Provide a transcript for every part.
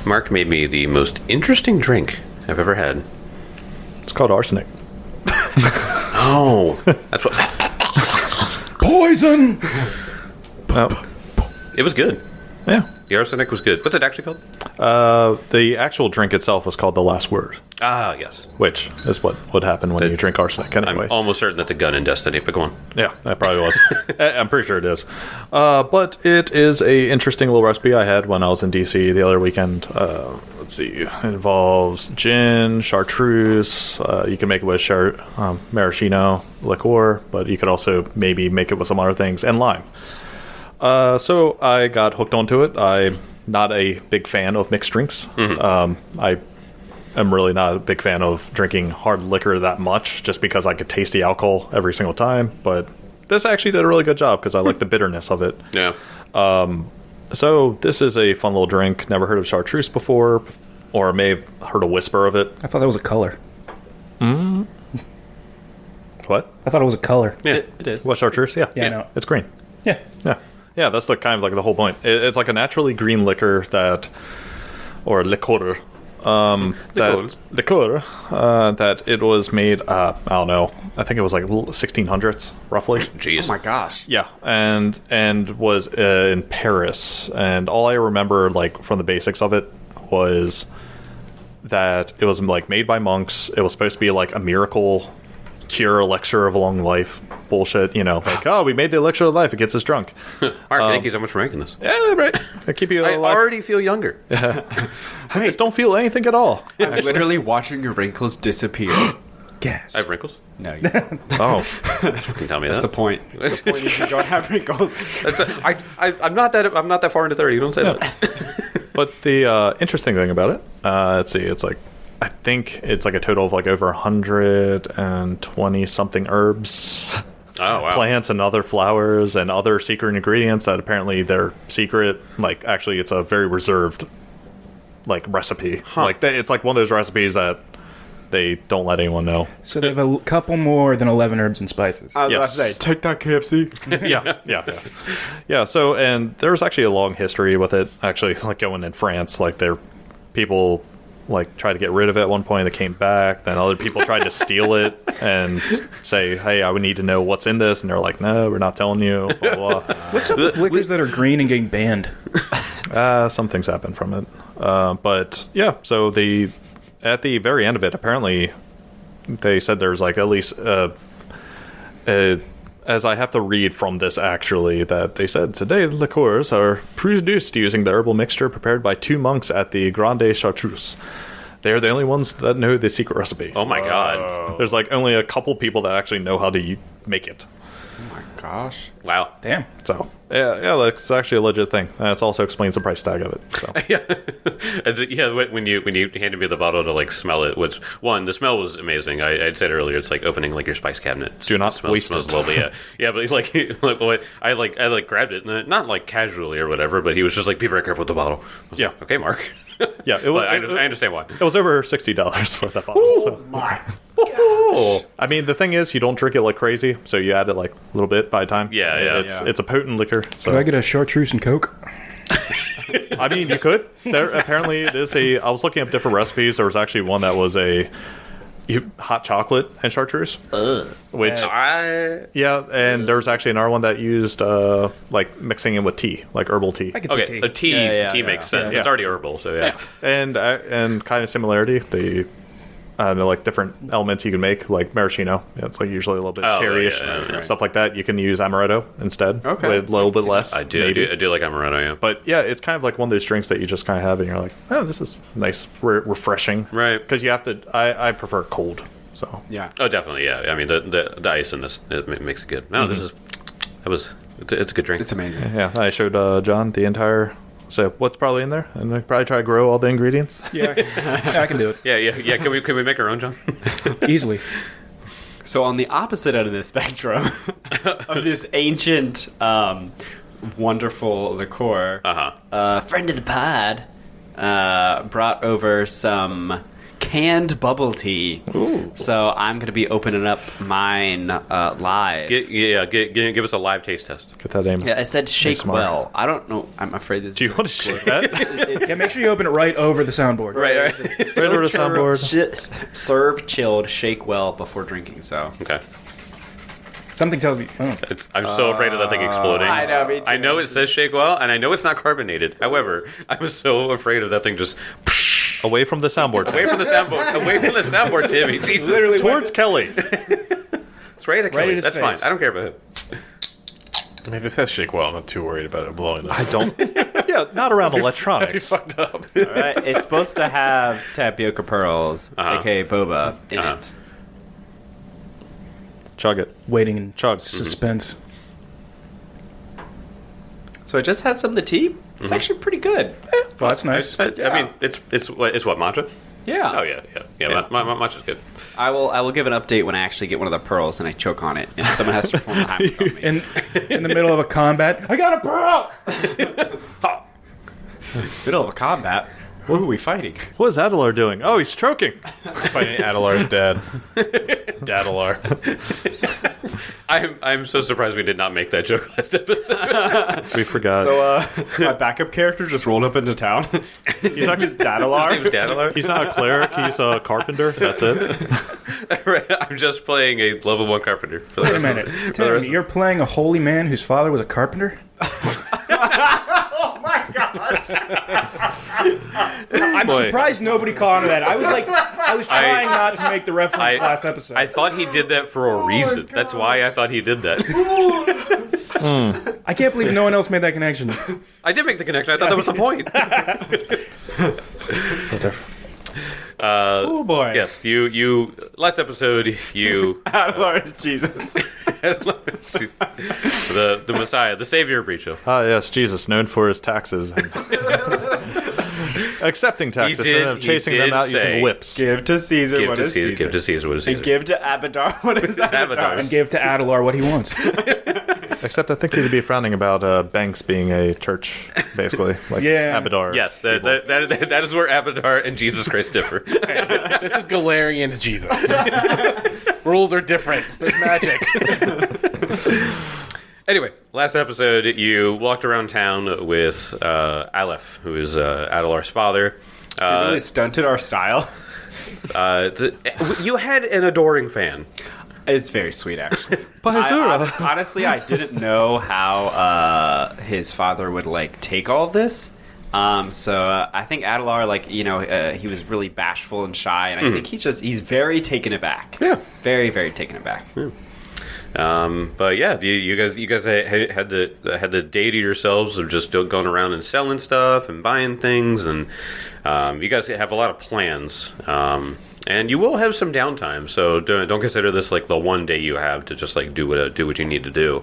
Mark made me the most interesting drink I've ever had. It's called arsenic. Oh, that's what. Poison! Oh, It was good. yeah. The arsenic was good. What's it actually called? The actual drink itself was called The Last Word, Ah, yes. which is what would happen when you drink arsenic anyway. I'm almost certain that's a gun in Destiny, but go on. Yeah, that probably was. I'm pretty sure it is. But it is a interesting little recipe I had when I was in DC the other weekend. Let's see. It involves gin, chartreuse. You can make it with maraschino liqueur, but you could also maybe make it with some other things, and lime. So I got hooked onto it. I'm not a big fan of mixed drinks. I am really not a big fan of drinking hard liquor that much, just because I could taste the alcohol every single time. But this actually did a really good job because I like the bitterness of it. Yeah. So this is a fun little drink. Never heard of chartreuse before, or may have heard a whisper of it. I thought that was a color. What? I thought it was a color. Yeah. It is. What, chartreuse? Yeah. Yeah, I know. It's green. Yeah. Yeah. Yeah, that's the kind of like the whole point. It's like a naturally green liquor that, or liqueur, that it was made, I don't know, I think it was like 1600s, roughly. Jeez. Oh my gosh. Yeah, and was in Paris, and all I remember like from the basics of it was that it was like made by monks. It was supposed to be like a miracle cure, elixir of long life bullshit, like, oh, we made the elixir of life, it gets us drunk. Mark, thank you so much for making this. Yeah, right. I keep you I alive. already feel younger. I just don't feel anything at all. I'm literally watching your wrinkles disappear. Gas. I have wrinkles? No, you don't. Oh, You can tell me That's the that. point. The point is you don't have wrinkles. I'm not that far into 30. You don't say that. but the interesting thing about it, let's see, it's like, I think it's like a total of like over 120 something herbs, Oh, wow. plants, and other flowers and other secret ingredients that apparently they're secret. Like, actually, it's a very reserved like recipe. Like, it's like one of those recipes that they don't let anyone know. So they have a couple more than 11 herbs and spices. I was about Yes. to say, take that KFC. yeah. So, and there's actually a long history with it. Actually, like going in France, like people like tried to get rid of it at one point. It came back. Then other people tried to steal it and say, "Hey, I would need to know what's in this." And they're like, "No, we're not telling you." Blah, blah, blah. What's up with liquors that are green and getting banned? Some things happen from it, but yeah. So at the very end of it, apparently, they said there's like at least as I have to read from this actually, that they said today liqueurs are produced using the herbal mixture prepared by 2 monks at the Grande Chartreuse. They are the only ones that know the secret recipe. Oh, my God. There's like only a couple people that actually know how to make it. Oh my gosh. Wow. Damn. So yeah, it's actually a legit thing. And it also explains the price tag of it. So. Yeah, when you handed me the bottle to like smell it, which one, the smell was amazing. I'd said earlier, it's like opening like your spice cabinet. Do not waste smells it. Lovely, yeah, but I grabbed it, and not like casually or whatever, but he was just like, be very careful with the bottle. I was Yeah. like, okay, Mark. Yeah, it was. But I understand why. It was over $60 for that bottle. So. I mean, the thing is, you don't drink it like crazy, so you add it like a little bit by time. Yeah. It's a potent liquor. So Could I get a chartreuse and Coke? I mean, you could. There apparently it is a. I was looking up different recipes. There was actually one that was hot chocolate and chartreuse, which yeah, and there's actually another one that used like mixing it with tea, like herbal tea. I could see Okay, tea. a tea Yeah, makes sense. yeah. It's already herbal, so yeah. And kind of similarity. The like different elements you can make, like maraschino. Yeah, it's like usually a little bit cherryish, yeah. stuff like that. You can use amaretto instead, Okay. with a little bit less. I do like amaretto, yeah. But yeah, it's kind of like one of those drinks that you just kind of have, and you're like, oh, this is nice, refreshing, Right. Because you have to. I prefer cold, so Yeah. Oh, definitely, yeah. I mean, the ice in this makes it good. No, it's a good drink. It's amazing. yeah. I showed John the entire. So what's probably in there, and I probably try to grow all the ingredients. Yeah, I can do it. Yeah. Can we make our own, John? Easily. So on the opposite end of the spectrum of this ancient, wonderful liqueur, Uh-huh. friend of the pod brought over some canned bubble tea. Ooh. So I'm going to be opening up mine live. Give us a live taste test. Get that aim. Yeah, I said shake ASMR. well. I don't know. I'm afraid this. Do you want to shake that? Yeah, make sure you open it right over the soundboard. Right. Right over the soundboard. Serve chilled, shake well before drinking. So. Okay. Something tells me. Oh. I'm so afraid of that thing exploding. I know, me too. I know it says shake well, and I know it's not carbonated. However, I'm so afraid of that thing just Away from the soundboard. away from the soundboard. Away from the soundboard, Timmy. Jesus. Literally Towards Kelly. It's right at Kelly. at his That's face. fine. I don't care about it. I mean, this has shake well. I'm not too worried about it blowing up. I don't. Yeah, not around That'd be electronics. fucked up. All right. It's supposed to have tapioca pearls, aka boba, in it. Chug it. Waiting in Chug. suspense. So I just had some of the tea. It's actually pretty good. Well, that's nice. I mean, it's what matcha? Yeah. Oh yeah. Matcha's good. I will give an update when I actually get one of the pearls and I choke on it, and someone has to perform the high from me. In the middle of a combat, I got a pearl! Middle of a combat. What are we fighting? What is Adelar doing? Oh, he's choking. Fighting Adelar's dad. Dadelar. I'm so surprised we did not make that joke last episode. We forgot. So, my backup character just rolled up into town. He's like his Dadelar. His name's Dadelar. He's not a cleric. He's a carpenter. That's it. Right, I'm just playing a level 1 carpenter. Wait a minute. Tim, you're playing a holy man whose father was a carpenter? I'm Boy. surprised nobody caught on to that. I was trying not to make the reference last episode. I thought he did that for a reason. That's why I thought he did that. I can't believe no one else made that connection. I did make the connection. I thought that was the point. Oh boy. Yes, you. Last episode, you. Dadelar is Jesus. the Messiah, the Savior of Breachill. Ah, yes, Jesus, known for his taxes. And accepting taxes He did- and he chasing them did out say- using whips. Give to Caesar Give what to is Caesar. Caesar. Give to Caesar what is Caesar. And give to Abadar what is Abadar. Abadar. And give to Adelar what he wants. Except I think he'd be frowning about banks being a church, basically. Like Yeah. Abadar. Yes, that is where Abadar and Jesus Christ differ. This is Galarian's Jesus. Rules are different. There's magic. Anyway, last episode, you walked around town with Aleph, who is Adelar's father. Really stunted our style. You had an adoring fan. It's very sweet, actually. Bahazura. Honestly, I didn't know how his father would take all of this. So I think Adelar, he was really bashful and shy, and I think he's very taken aback. Yeah. Very, very taken aback. Yeah. But yeah, you guys had the day to yourselves of just going around and selling stuff and buying things, and you guys have a lot of plans. And you will have some downtime, so don't consider this like the one day you have to just do what you need to do.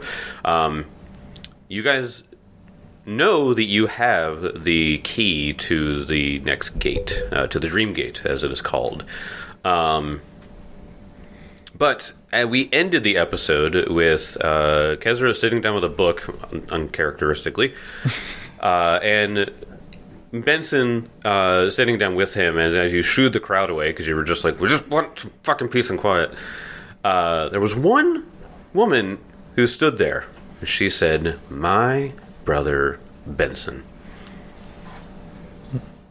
You guys know that you have the key to the next gate, to the Dream Gate, as it is called. But we ended the episode with Kezra sitting down with a book, uncharacteristically, and Benson sitting down with him, and as you shooed the crowd away, because you were just we just want some fucking peace and quiet, there was one woman who stood there. She said, "My brother Benson."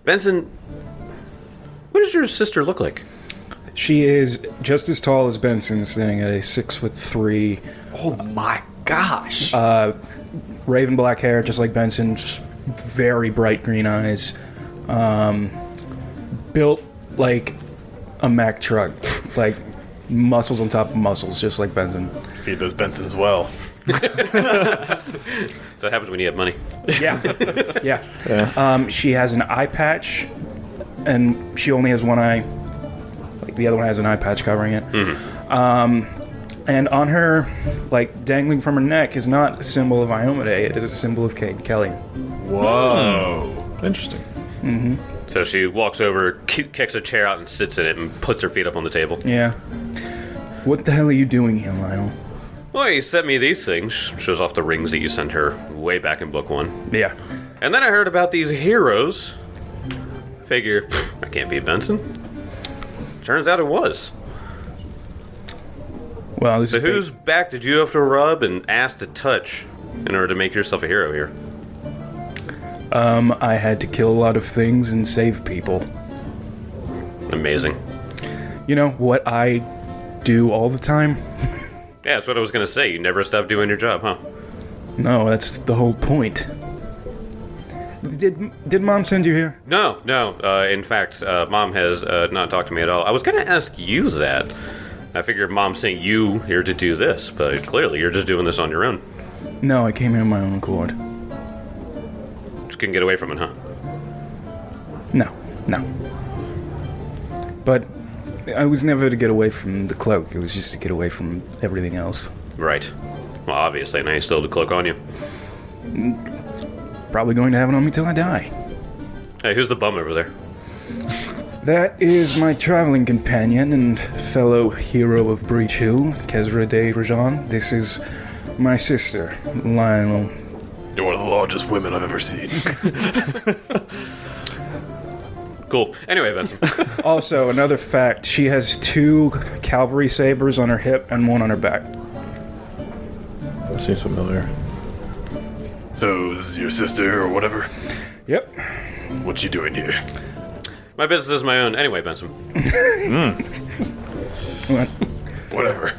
Benson, what does your sister look like? She is just as tall as Benson, standing at a 6'3", Oh my gosh! raven black hair, just like Benson, just very bright green eyes, built like a Mack truck, like muscles on top of muscles, just like Benson. Feed those Bensons well. That happens when you have money. Yeah, yeah. She has an eye patch, and she only has one eye. Like the other one has an eye patch covering it. And on her, dangling from her neck, is not a symbol of Iomade. It is a symbol of Kate Kelly. Whoa. Interesting. So she walks over, kicks a chair out and sits in it and puts her feet up on the table. Yeah. What the hell are you doing here, Lionel? Well, you sent me these things. Shows off the rings that you sent her way back in book 1. Yeah. And then I heard about these heroes. Figure, I can't beat Benson. turns out it was. Well, this So is whose back did you have to rub and ask to touch in order to make yourself a hero here? I had to kill a lot of things and save people. Amazing. You know what I do all the time? Yeah, that's what I was going to say. You never stop doing your job, huh? No, that's the whole point. Did Mom send you here? No. In fact, Mom has not talked to me at all. I was going to ask you that. I figured Mom sent you here to do this, but clearly you're just doing this on your own. No, I came here on my own accord. Just couldn't get away from it, huh? No. But I was never to get away from the cloak. It was just to get away from everything else. Right. Well, obviously, now you still have the cloak on you. Probably going to have it on me till I die. Hey, who's the bum over there? That is my traveling companion and fellow hero of Breach Hill, Kezra de Rajan. This is my sister, Lionel. You're one of the largest women I've ever seen. Cool. Anyway, Benson. Also, another fact, she has 2 cavalry sabers on her hip and 1 on her back. That seems familiar. So, this is your sister or whatever? Yep. What you doing here? My business is my own. Anyway, Benson. What? Whatever.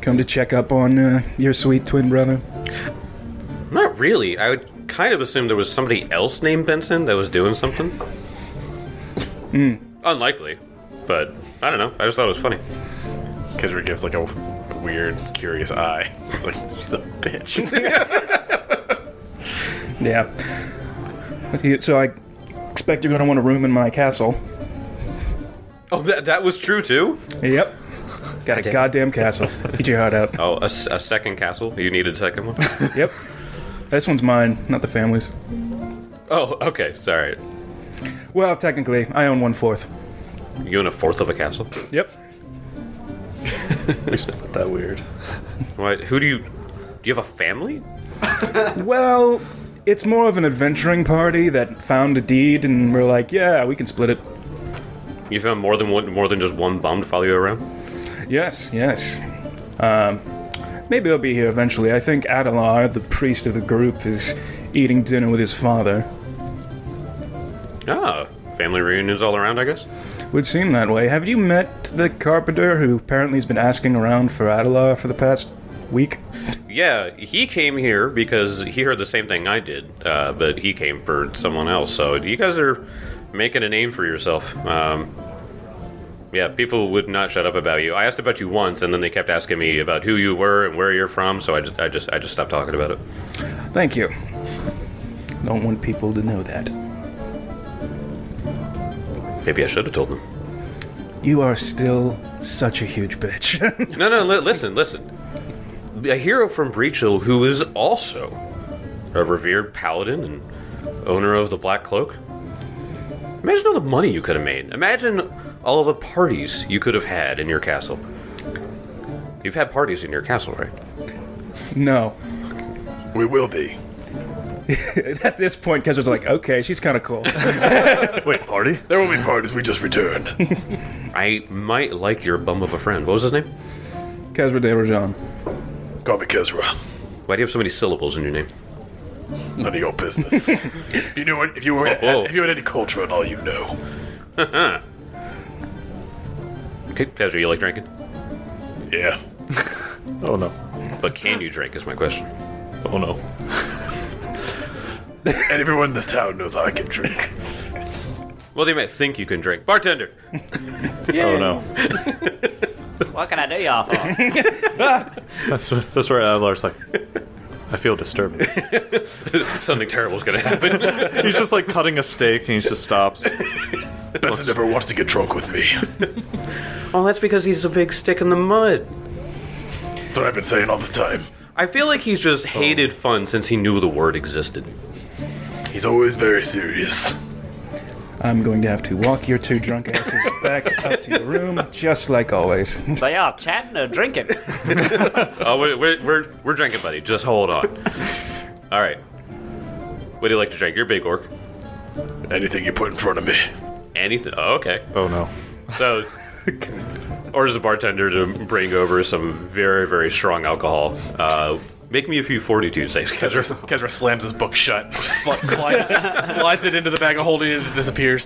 Come to check up on your sweet twin brother? Not really. I would kind of assume there was somebody else named Benson that was doing something. Unlikely. But, I don't know. I just thought it was funny. Kezra gives like a weird, curious eye. Like, she's a bitch. Yeah. So I expect you're going to want a room in my castle. Oh, that was true, too? Yep. Got a goddamn castle. Eat your heart out. Oh, a second castle? You needed a second one? Yep. This one's mine, not the family's. Oh, okay. Sorry. Well, technically, I own 1/4. You own a fourth of a castle? Yep. We split that weird. What? Who do you have a family? Well, it's more of an adventuring party that found a deed, and we're like, yeah, we can split it. You found more than just one bum to follow you around? Yes. Maybe they'll be here eventually. I think Adalar, the priest of the group, is eating dinner with his father. Ah, family reunions all around, I guess? Would seem that way. Have you met the carpenter who apparently has been asking around for Adalar for the past week? Yeah, he came here because he heard the same thing I did, but he came for someone else. So you guys are making a name for yourself. Yeah, people would not shut up about you. I asked about you once, and then they kept asking me about who you were and where you're from. So I just stopped talking about it. Thank you. Don't want people to know that. Maybe I should have told them. You are still such a huge bitch. No, listen. A hero from Breach Hill who is also a revered paladin and owner of the Black Cloak. Imagine all the money you could have made. Imagine all the parties you could have had in your castle. You've had parties in your castle, right? No. We will be. At this point, Kezra's like, okay, she's kind of cool. Wait, party? There will be parties. We just returned. I might like your bum of a friend. What was his name? Kezra de Rajan. Call me Kezra. Why do you have so many syllables in your name? None of your business. If you had any culture at all, you know. Okay, Kezra, you like drinking? Yeah. Oh no. But can you drink is my question. Oh no. And everyone in this town knows I can drink. Well, they might think you can drink. Bartender! Oh no. What can I do y'all for? That's where Adlar's like, I feel disturbance. Something terrible is going to happen. He's just like cutting a steak and he just stops. Benson never wants to get drunk with me. Oh, that's because he's a big stick in the mud. That's what I've been saying all this time. I feel like he's just hated fun since he knew the word existed. He's always very serious. I'm going to have to walk your 2 drunk asses back up to your room, just like always. So y'all chatting or drinking? Oh, we're drinking, buddy. Just hold on. All right. What do you like to drink? You're a big orc. Anything you put in front of me. Anything? Oh, okay. Oh no. So, orders the bartender to bring over some very, very strong alcohol. Make me a few fortitude saves, Kezra. Kezra slams his book shut, slides it into the bag of holding, and it disappears.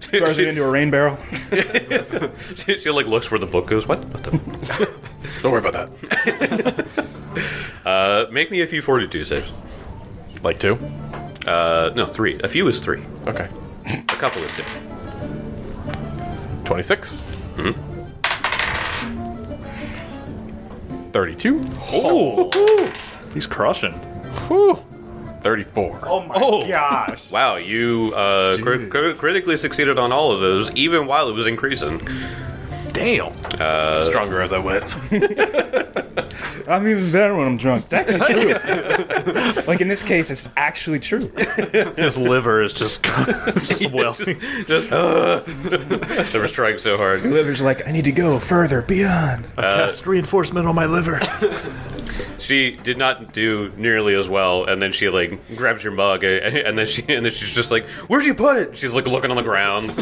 Throws it into a rain barrel. She like looks where the book goes. What the? Don't worry about that. Make me a few fortitude saves. Like 2? No, 3. A few is 3. Okay. A couple is 2. 26. 32. Oh, he's crushing. Whew. 34. Oh my gosh. Wow, you critically succeeded on all of those, even while it was increasing. Damn. Stronger as I went. I'm even better when I'm drunk. That's true. Like in this case, it's actually true. His liver is just swelling. They were trying so hard. The liver's like, I need to go further, beyond. Cast reinforcement on my liver. She did not do nearly as well, and then she like grabs your mug, and then she's just like, "Where'd you put it?" She's like looking on the ground,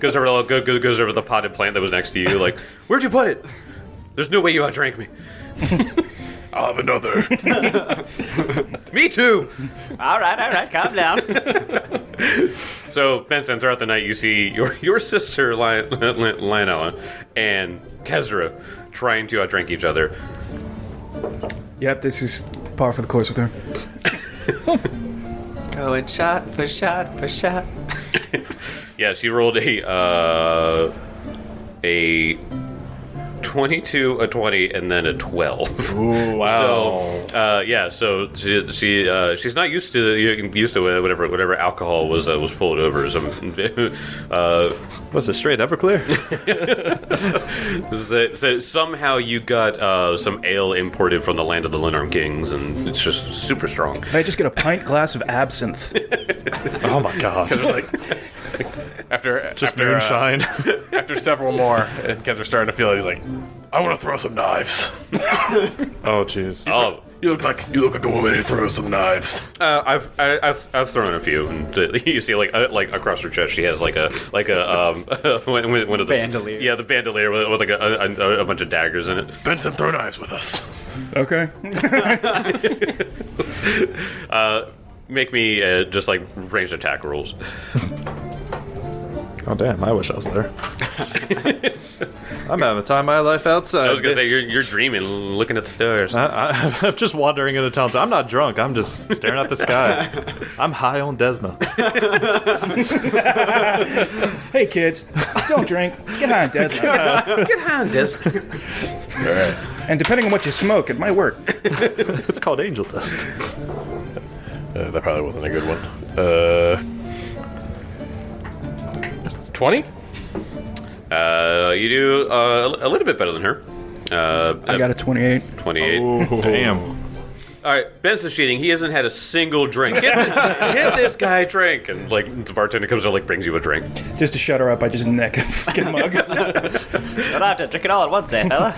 goes over to the potted plant that was next to you, like, "Where'd you put it? There's no way you outdrank me." I'll have another. Me too. All right, calm down. So, Benson, throughout the night, you see your sister Lionella and Kezra trying to outdrink each other. Yep, this is par for the course with her. Going shot for shot for shot. Yeah, she rolled a 22, a 20, and then a 12. Ooh, wow. So she's not used to whatever alcohol was pulled over. Was it straight Everclear? So somehow you got some ale imported from the land of the Lenarm Kings, and it's just super strong. Can I just get a pint glass of absinthe? Oh my god. After moonshine. After several more, and Kezra's starting to feel it, he's like, I want to throw some knives. Oh jeez. Oh, You look like a woman who throws some knives. I've thrown a few, and you see like across her chest she has like a one of the Bandolier. Yeah, the bandolier with like a bunch of daggers in it. Benson, throw knives with us. Okay. Make me just like ranged attack rolls. Oh damn! I wish I was there. I'm having the time of my life outside. I was gonna say you're dreaming, looking at the stars. I'm just wandering into town. So I'm not drunk. I'm just staring at the sky. I'm high on Desna. Hey kids, don't drink. Get high on Desmond. Get on, Des. All right. And depending on what you smoke, it might work. It's called angel dust. That probably wasn't a good one. 20? You do a little bit better than her. I got a 28. 28. Oh, damn. All right, Benson's cheating. He hasn't had a single drink. Get this guy a drink, and like the bartender comes and like brings you a drink. Just to shut her up, I just neck a fucking mug. You don't have to drink it all at once, eh, fella?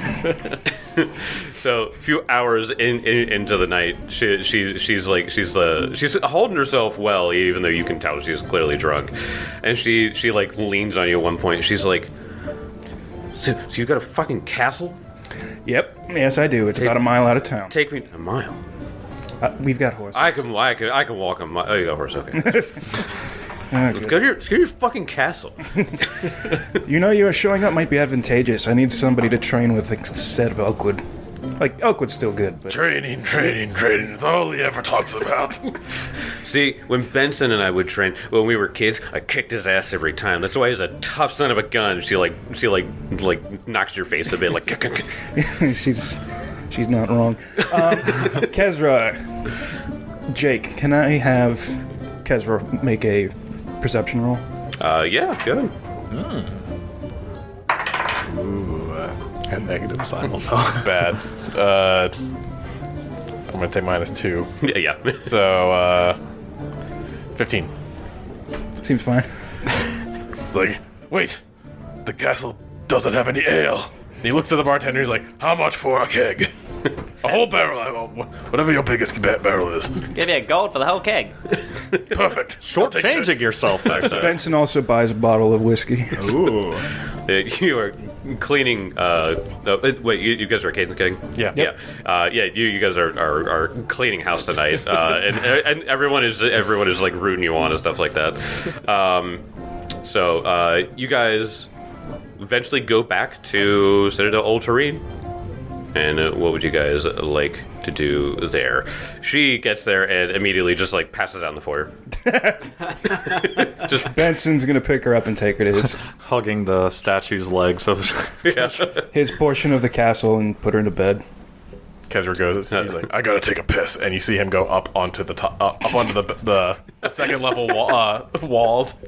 So a few hours into the night, she's holding herself well, even though you can tell she's clearly drunk, and she like leans on you at one point. She's like, "So you got a fucking castle? Yep. Yes, I do. It's about a mile out of town. Take me a mile. We've got horses. I can walk a mile. Oh, you got a horse? Okay. Let's good. go to your fucking castle. You know, you showing up might be advantageous. I need somebody to train with instead of Elkwood. Like, Elkwood's still good, but... Training. It's all he ever talks about. See, when Benson and I would train when we were kids, I kicked his ass every time. That's why he's a tough son of a gun. She knocks your face a bit, like. She's not wrong. Kezra, Jake, can I have Kezra make a perception roll? Yeah, good. And negatives, I don't know. Bad. I'm going to take -2. Yeah. So, 15. Seems fine. It's like, wait, the castle doesn't have any ale. And he looks at the bartender, he's like, how much for a keg? A whole barrel, whatever your biggest barrel is. Give you gold for the whole keg. Perfect. Shortchanging yourself there, sir. Benson also buys a bottle of whiskey. Ooh. You are cleaning. Wait, you guys are at Caden's King? Yeah. Yeah. You guys are cleaning house tonight, and everyone is like rooting you on and stuff like that. So you guys eventually go back to Citadel Ultarine. And what would you guys like to do there? She gets there and immediately just like passes out in the foyer. Benson's gonna pick her up and take her to Hugging the statue's legs of his portion of the castle and put her into bed. Kezra goes. He's like, I gotta take a piss, and you see him go up onto the top, up onto the second level walls.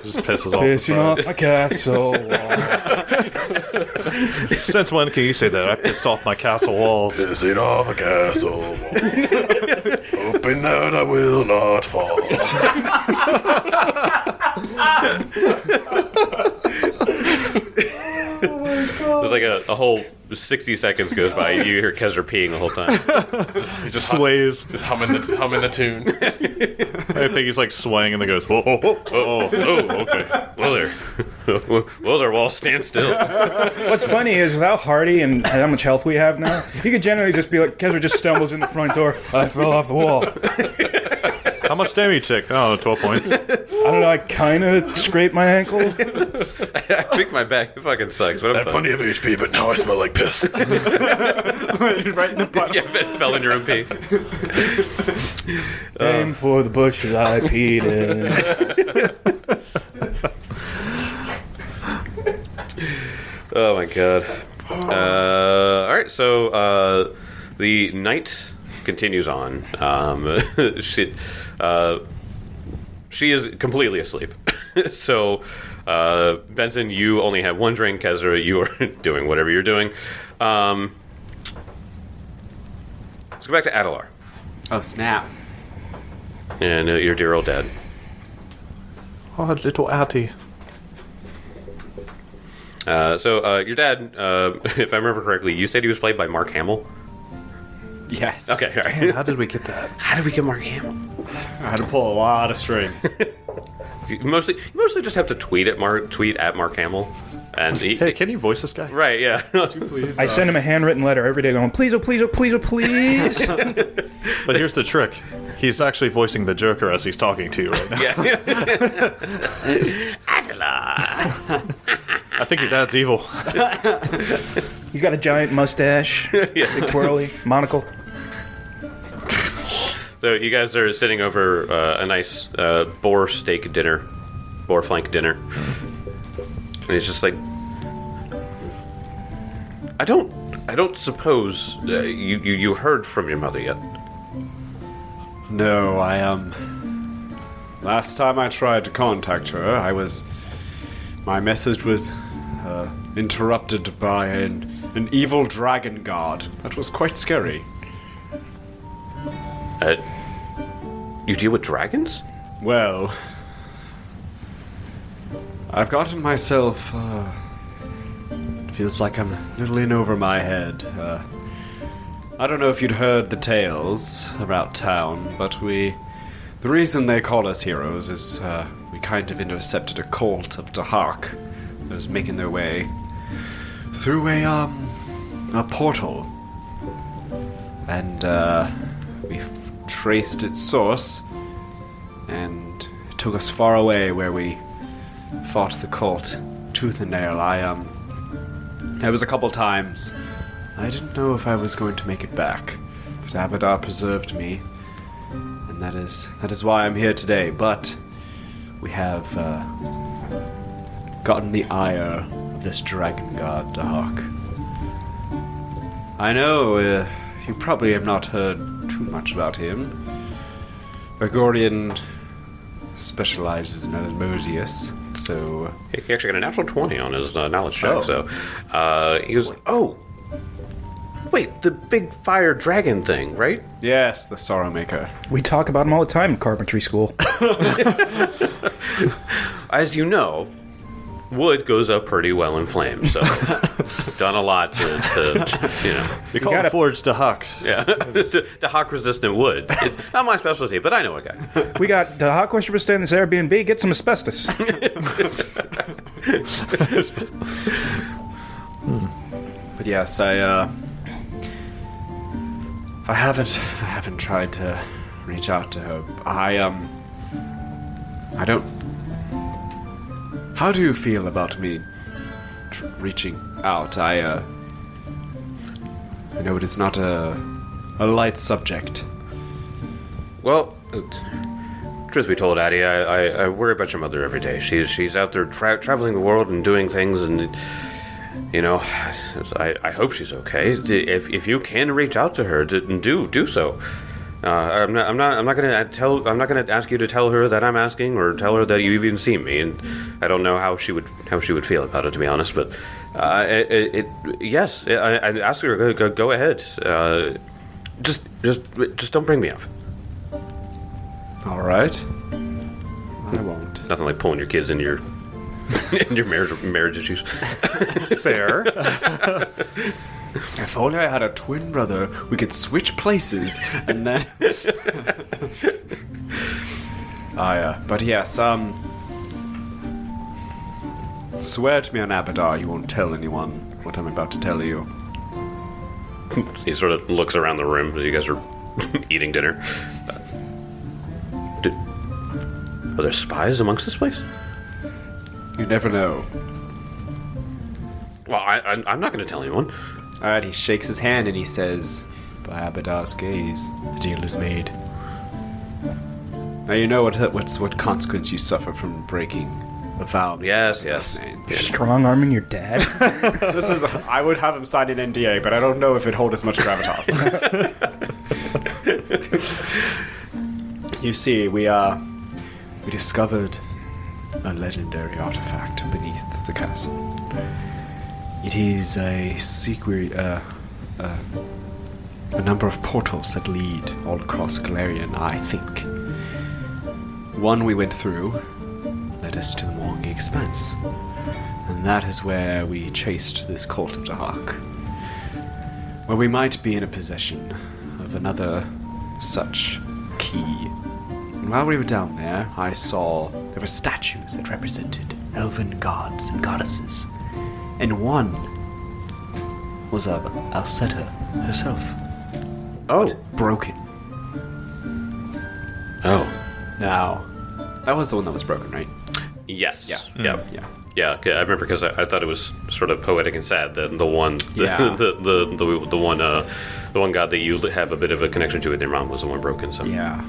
just pisses off. Pissing off my castle. Since when can you say that? I pissed off my castle walls. Pissing off a castle wall. Hoping that I will not fall. There's like a whole 60 seconds goes by. You hear Kezra peeing the whole time. He just Sways. Just humming the tune. I think he's like swaying and then goes, whoa, okay. Well, their walls stand still. What's funny is without Hardy and how much health we have now, you could generally just be like, Kezra just stumbles in the front door. I fell off the wall. How much damage you take? Oh, 12 points. I don't know, I kind of scraped my ankle. I think my back fucking sucks. But I I'm have plenty of HP, but now I smell like piss. Right in the butt. Yeah, fell in your own pee. Aim for the bushes I peed in. Oh my god. Alright, so the night continues on. She is completely asleep. So, Benson, you only have one drink. Kezra, you are doing whatever you're doing. Let's go back to Adelar. Oh, snap. And your dear old dad. Oh, little Atty. So, your dad, if I remember correctly, you said he was played by Mark Hamill? Yes. Okay, all right. How did we get that? How did we get Mark Hamill? I had to pull a lot of strings. You mostly just have to tweet at Mark Hamill, and Hey, can you voice this guy? right, yeah. Please. I send him a handwritten letter every day going, please, oh, please, oh, please, oh, please. But here's the trick. He's actually voicing the Joker as he's talking to you right now. Yeah. Adelar. I think your dad's evil. He's got a giant mustache, big twirly, monocle. So you guys are sitting over a nice boar flank dinner, and he's just like, I don't suppose you heard from your mother yet. No, last time I tried to contact her, my message was interrupted by an evil dragon god. That was quite scary. You deal with dragons? Well, I've gotten myself. It feels like I'm a little in over my head. I don't know if you'd heard the tales about town, but the reason they call us heroes is we kind of intercepted a cult of Dahak that was making their way through a portal, and we traced its source, and it took us far away where we fought the cult tooth and nail. There was a couple times I didn't know if I was going to make it back, but Abadar preserved me, and that is why I'm here today. But we have gotten the ire of this dragon god Dahak. I know you probably have not heard too much about him. Gregorian specializes in Asmodeus, so... He actually got a natural 20 on his knowledge check, Oh. so he was like, oh, wait, the big fire dragon thing, right? Yes, the Sorrow Maker. We talk about him all the time in carpentry school. As you know, wood goes up pretty well in flames. So done a lot to you know. They call it forged to Huck. Yeah, the hawk-resistant wood. It's not my specialty, but I know a guy. We got the hot question to stay in this Airbnb. Get some asbestos. But yes, I haven't tried to reach out to her. I don't. How do you feel about me reaching out? I know it is not a light subject. Well, truth be told, Addie, I worry about your mother every day. She's out there traveling the world and doing things, and you know, I hope she's okay. If you can reach out to her, do so. I'm not gonna ask you to tell her that I'm asking, or tell her that you even seen me, and I don't know how she would feel about it, to be honest. But yes, I ask her. Go ahead. Just don't bring me up. All right. I won't. Nothing like pulling your kids into your in your marriage issues. Fair. If only I had a twin brother, we could switch places, and then. But yes, swear to me on Abadar you won't tell anyone what I'm about to tell you. He sort of looks around the room as you guys are eating dinner. Are there spies amongst this place? You never know. Well, I'm not going to tell anyone. Alright, he shakes his hand and he says, by Abadar's gaze, the deal is made. Now you know what consequence you suffer from breaking a vow. Yes. Name. Strong arming your dad. This is. I would have him sign an NDA, but I don't know if it hold as much gravitas. You see, we discovered a legendary artifact beneath the castle. It is a secret, a number of portals that lead all across Galarian, I think. One we went through led us to the Morngi Expanse, and that is where we chased this cult of Dahak, where we might be in a possession of another such key. And while we were down there, I saw there were statues that represented elven gods and goddesses. And one was of Alceta herself. Oh. Broken. Oh. Now, that was the one that was broken, right? Yes. Yeah. Yeah, I remember because I thought it was sort of poetic and sad that the one, Yeah. the one god that you have a bit of a connection to with your mom was the one broken. So Yeah.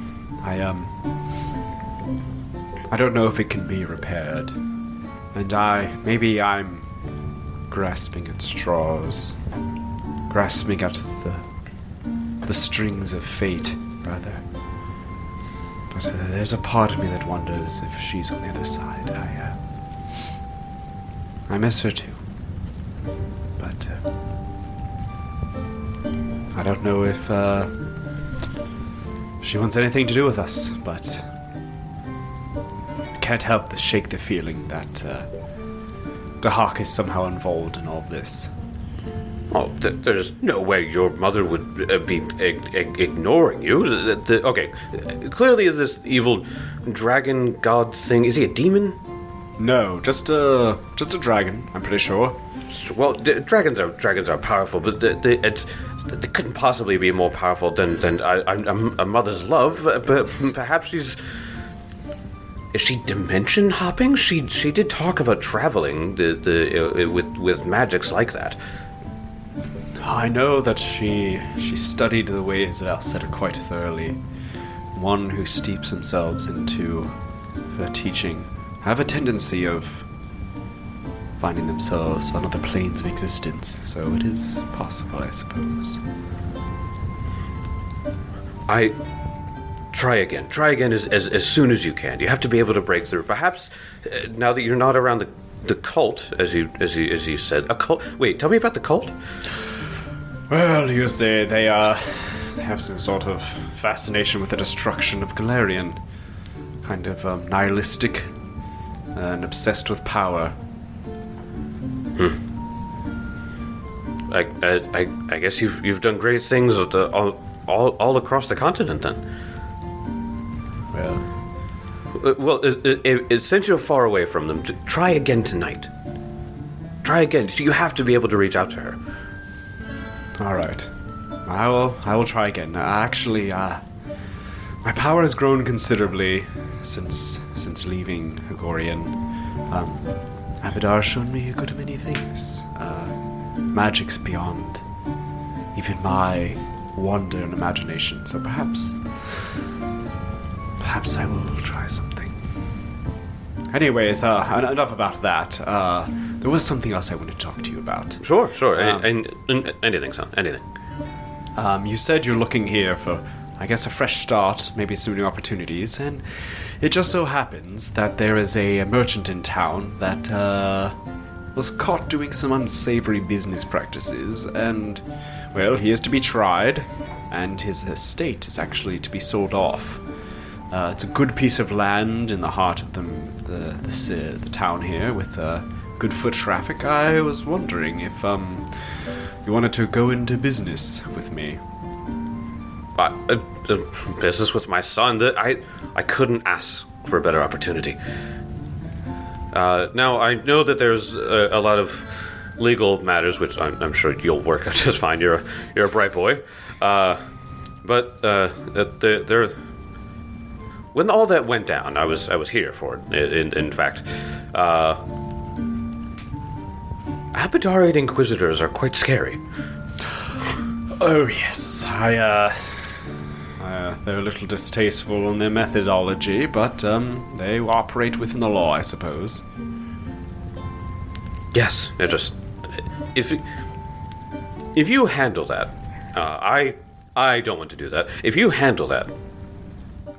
I don't know if it can be repaired. And maybe I'm grasping at straws. Grasping at the strings of fate, rather. But there's a part of me that wonders if she's on the other side. I miss her too. But I don't know if she wants anything to do with us, but I can't help but shake the feeling that Dahak is somehow involved in all of this. Oh, there's no way your mother would be ignoring you. Okay, clearly this evil dragon god thing, is he a demon? No, just a dragon, I'm pretty sure. Well, dragons are powerful, but they couldn't possibly be more powerful than a mother's love. But perhaps is she dimension hopping? She did talk about traveling with magics like that. I know that she studied the ways of Alceta quite thoroughly. One who steeps themselves into her teaching have a tendency of finding themselves on other planes of existence, so it is possible, I suppose. Try again as soon as you can. You have to be able to break through. Perhaps now that you're not around the cult, as you said, a cult. Wait, tell me about the cult. Well, you say they have some sort of fascination with the destruction of Galarian. Kind of nihilistic and obsessed with power. I guess you've done great things all across the continent then. Well, since you're far away from them, try again tonight. Try again. So you have to be able to reach out to her. All right. I will try again. Actually, my power has grown considerably since leaving Hagorian. Abadar's shown me a good many things. Magic's beyond even my wonder and imagination. So perhaps I will try something. Anyways, enough about that. There was something else I wanted to talk to you about. Sure. Anything, son. Anything. You said you're looking here for, I guess, a fresh start, maybe some new opportunities, and it just so happens that there is a merchant in town that was caught doing some unsavory business practices, and, well, he is to be tried, and his estate is actually to be sold off. It's a good piece of land in the heart of the town here with good foot traffic. I was wondering if you wanted to go into business with me. Business with my son. I couldn't ask for a better opportunity. Now I know that there's a lot of legal matters, which I'm sure you'll work out just fine. You're a bright boy, but there. When all that went down, I was here for it. In fact, Abadari Inquisitors are quite scary. Oh yes, they're a little distasteful in their methodology, but they operate within the law, I suppose. Yes, they're just if you handle that, I don't want to do that. If you handle that,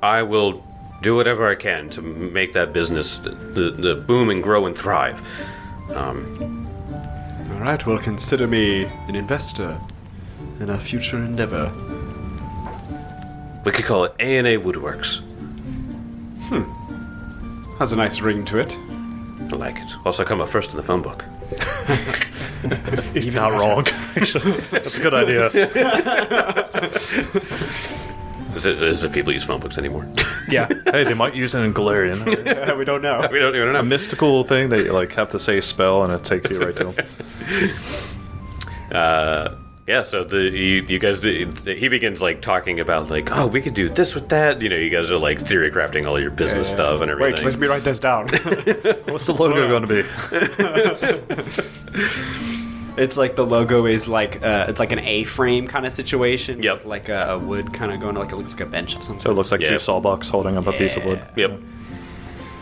I will do whatever I can to make that business the boom and grow and thrive. All right, well, consider me an investor in a future endeavor. We could call it A&A Woodworks. Has a nice ring to it. I like it. Also come up first in the phone book. He's not wrong. Actually, that's a good idea. Is it people use phone books anymore? Yeah. Hey, they might use it in Galarian. We don't know. We don't even know. A mystical thing that you like have to say a spell and it takes you right to them. Yeah, so you guys, he begins like talking about like, oh, we could do this with that. You know, you guys are like theory crafting all your business stuff and everything. Wait, let me write this down. What's the logo going to be? It's like the logo is like it's like an A-frame kind of situation. Yep. With like a wood kind of going like it looks like a bench of something. So it looks like Yeah. two sawbucks holding up a piece of wood. Yep.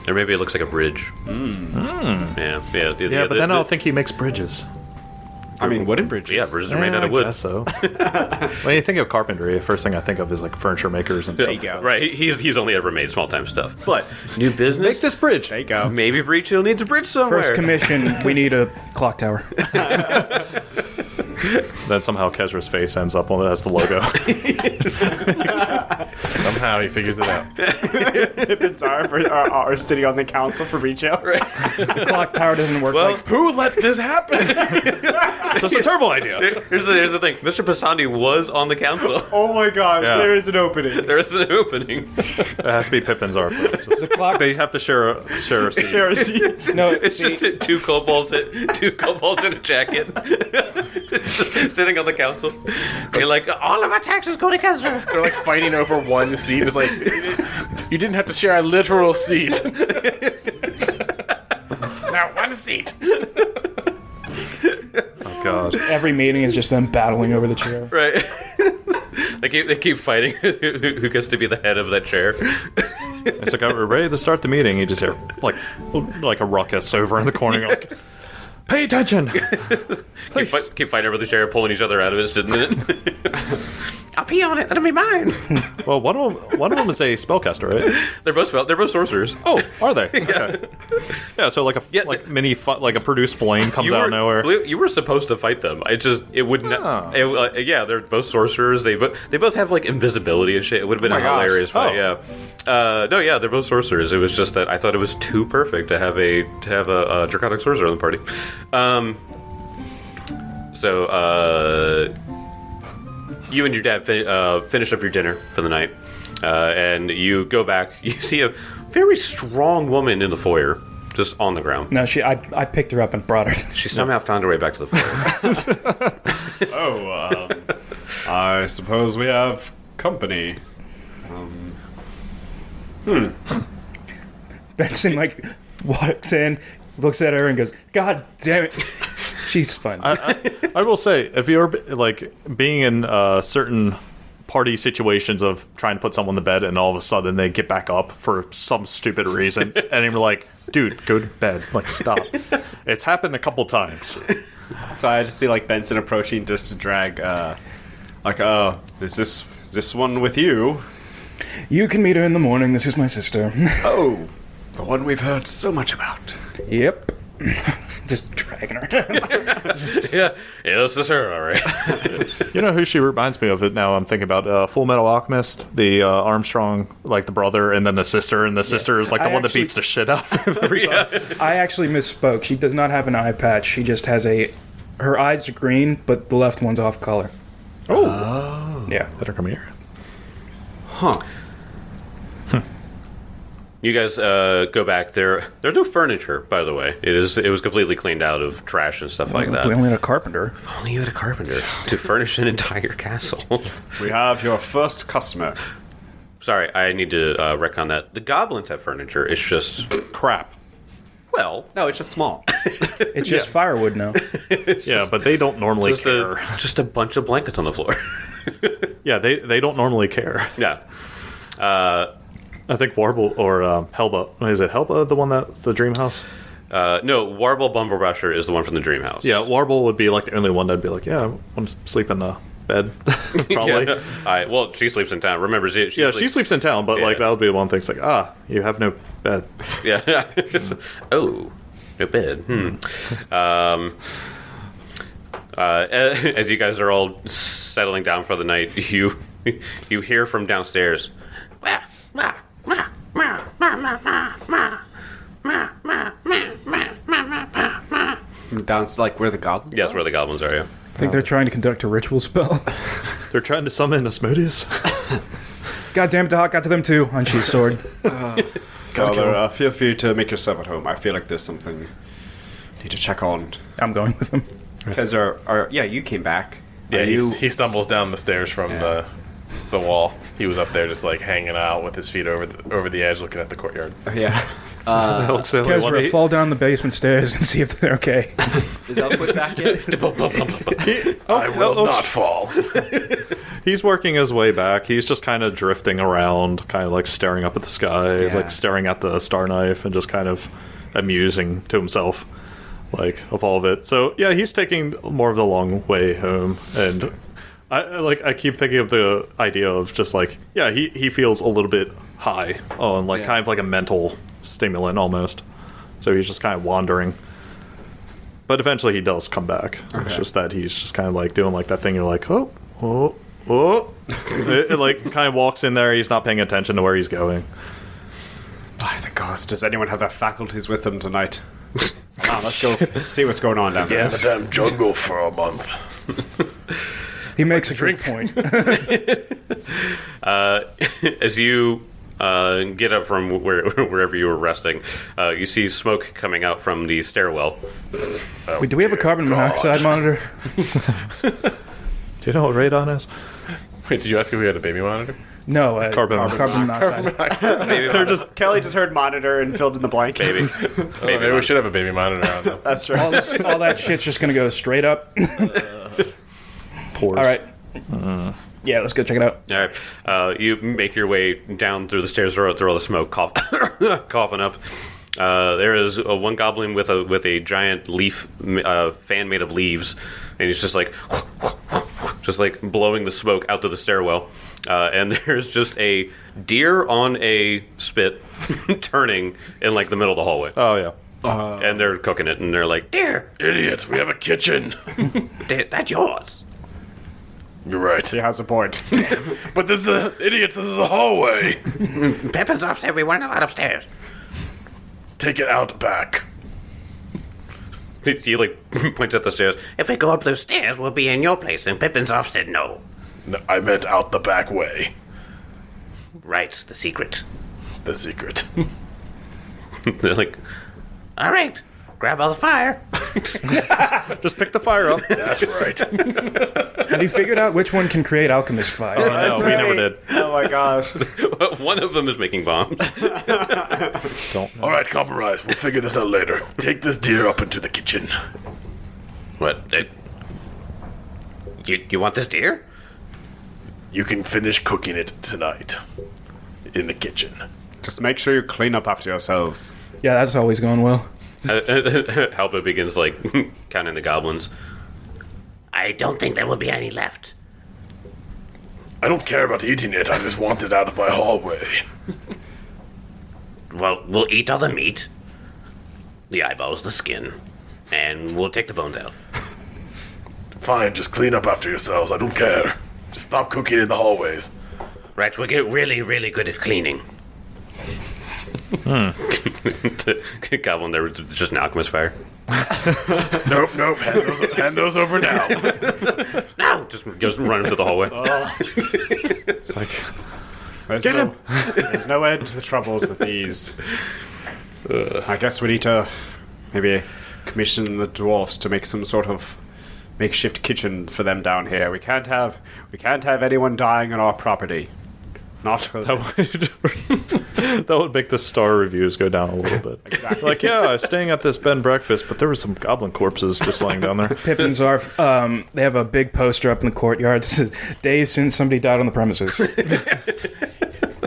Or maybe it looks like a bridge. Yeah. Yeah, but then I don't think he makes bridges. I mean, wooden bridges. Yeah, bridges are made out of wood. I guess so. When you think of carpentry, the first thing I think of is like furniture makers and stuff. There you go. Right, he's only ever made small time stuff. But new business. Make this bridge. There you go. Maybe Breach Hill needs a bridge somewhere. First commission, we need a clock tower. Then somehow Kezra's face ends up on it as the logo. Somehow he figures it out. Pippins are sitting on the council for reach out. The clock tower doesn't work like... Who let this happen? So it's a terrible idea. Here's the thing. Mr. Passandi was on the council. Oh my god, Yeah. there is an opening. There is an opening. It has to be Pippin's art. The clock. They have to share a seat. Share a seat. No, It's see, just two kobolds in a jacket, sitting on the council. You're like, all of our taxes go to Kezra. They're like fighting over one seat. It's like, you didn't have to share a literal seat. Now one seat. Oh god. every meeting is just them battling over the chair. Right. They keep fighting who gets to be the head of that chair. It's like we're ready to start the meeting. You just hear like a ruckus over in the corner. You're like, pay attention. Keep fighting over the chair, pulling each other out of it, sitting in it. I'll pee on it. That'll be mine. Well, one of them is a spellcaster, right? They're both sorcerers. Oh, are they? Okay. Yeah. So like like mini like a produced flame comes out of nowhere. You were supposed to fight them. It wouldn't. Oh. Yeah, they're both sorcerers. They both have like invisibility and shit. It would have been a hilarious fight. Oh. Yeah. No, yeah, they're both sorcerers. It was just that I thought it was too perfect to have a draconic sorcerer in the party. So you and your dad finish up your dinner for the night, and you go back. You see a very strong woman in the foyer, just on the ground. No, I picked her up and brought her. She somehow found her way back to the foyer. I suppose we have company. Benson like walks in, looks at her, and goes, "God damn it, she's fun." I will say, if you're like being in certain party situations of trying to put someone to bed and all of a sudden they get back up for some stupid reason, and you're like, dude, go to bed. Like, stop. It's happened a couple times. So I just see like Benson approaching just to drag, is this one with you? You can meet her in the morning. This is my sister. Oh, the one we've heard so much about. Yep. Just dragging her. yeah, this is her, all right. You know who she reminds me of? It now I'm thinking about Full Metal Alchemist, the Armstrong, like the brother, and then the sister, and the sister is like the one that beats the shit out of him every time. I actually misspoke. She does not have an eye patch. She just has her eyes are green, but the left one's off color. Oh. Yeah. Better come here. Huh. You guys go back there. There's no furniture, by the way. It was completely cleaned out of trash and stuff like that. We only had a carpenter. If only you had a carpenter to furnish an entire castle. We have your first customer. Sorry, I need to retcon that. The goblins have furniture. It's just Crap. well, No, it's just small. It's just firewood now. Yeah, but they don't normally care. just a bunch of blankets on the floor. Yeah, they don't normally care. Yeah. I think Warble or Helba. Is it Helba the one that's the dream house? No, Warble Bumblebusher is the one from the Dream House. Yeah, Warble would be like the only one that'd be like, yeah, I want to sleep in the bed. Probably. Yeah. Well, she sleeps in town. Remember, she sleeps in town, but like Yeah. that would be one thing. It's like, you have no bed. Yeah. Oh, no bed. As you guys are all settling down for the night, you hear from downstairs. Down like where the goblins Yes, where the goblins are. Yeah. I think they're trying to conduct a ritual spell. They're trying to summon Asmodeus. God damn it, the hawk got to them too. Unsheathed sword. Father, feel free to make yourself at home. I feel like there's something I need to check on. I'm going with them. Because you came back. Yeah, Are he stumbles down the stairs from the wall. He was up there just like hanging out with his feet over the edge, looking at the courtyard. Yeah. Kezra, fall down the basement stairs and see if they're okay. Is Elwood back yet? I will not fall. He's working his way back. He's just kind of drifting around, kind of like staring up at the sky, like staring at the star knife, and just kind of amusing to himself, like of all of it. So yeah, he's taking more of the long way home, and I keep thinking of the idea of just like he feels a little bit high on like kind of like a mental stimulant almost. So he's just kind of wandering. But eventually he does come back. Okay. It's just that he's just kind of like doing like that thing. You're like, oh. it like kind of walks in there. He's not paying attention to where he's going. By the gods, does anyone have their faculties with them tonight? Let's go see what's going on down there. The damn jungle for a month. He makes a great point. As you get up from wherever you were resting, you see smoke coming out from the stairwell. Wait, do we have a carbon monoxide monitor? Do you know what radon is? Wait, did you ask if we had a baby monitor? No, carbon monoxide. Kelly just heard monitor and filled in the blank. Maybe. Maybe we should have a baby monitor on them. That's right. All that shit's just gonna go straight up. Pores. All right. Yeah, let's go check it out. All right. You make your way down through the stairs through all the smoke, coughing up. There is one goblin with a giant leaf fan made of leaves, and he's just like just like blowing the smoke out to the stairwell. And there's just a deer on a spit turning in like the middle of the hallway. Oh yeah. And they're cooking it, and they're like, "Deer, Idiots, we have a kitchen. that's yours." You're right. He has a point. But this is idiots, this is a hallway. Pippin's said we weren't allowed upstairs. Take it out back. He like points at the stairs. If we go up those stairs, we'll be in your place. And Pippin's said no. No, I meant out the back way. Right, the secret. The secret. They're like, all right, grab all the fire. Just pick the fire up. That's right. Have you figured out which one can create alchemist fire? No, we never did. Oh my gosh. One of them is making bombs. All right, compromise. We'll figure this out later. Take this deer up into the kitchen. What? You want this deer? You can finish cooking it tonight in the kitchen. Just make sure you clean up after yourselves. Yeah, that's always going well. Halpa begins like counting the goblins. I don't think there will be any left. I don't care about eating it. I just want it out of my hallway. Well, we'll eat all the meat, the eyeballs, the skin, and we'll take the bones out. Fine, just clean up after yourselves. I don't care. Just stop cooking in the hallways. Right, we'll get really, really good at cleaning. Goblin, there was just an alchemist fire. Nope. Hand those over now. No! Just goes running to the hallway. It's like Get him! There's no end to the troubles with these. I guess we need to maybe commission the dwarfs to make some sort of makeshift kitchen for them down here. We can't have anyone dying on our property. Not for that would make the star reviews go down a little bit. Exactly. Like, yeah, I was staying at this bed and breakfast, but there were some goblin corpses just laying down there. Pippins are. They have a big poster up in the courtyard that says "Days since somebody died on the premises."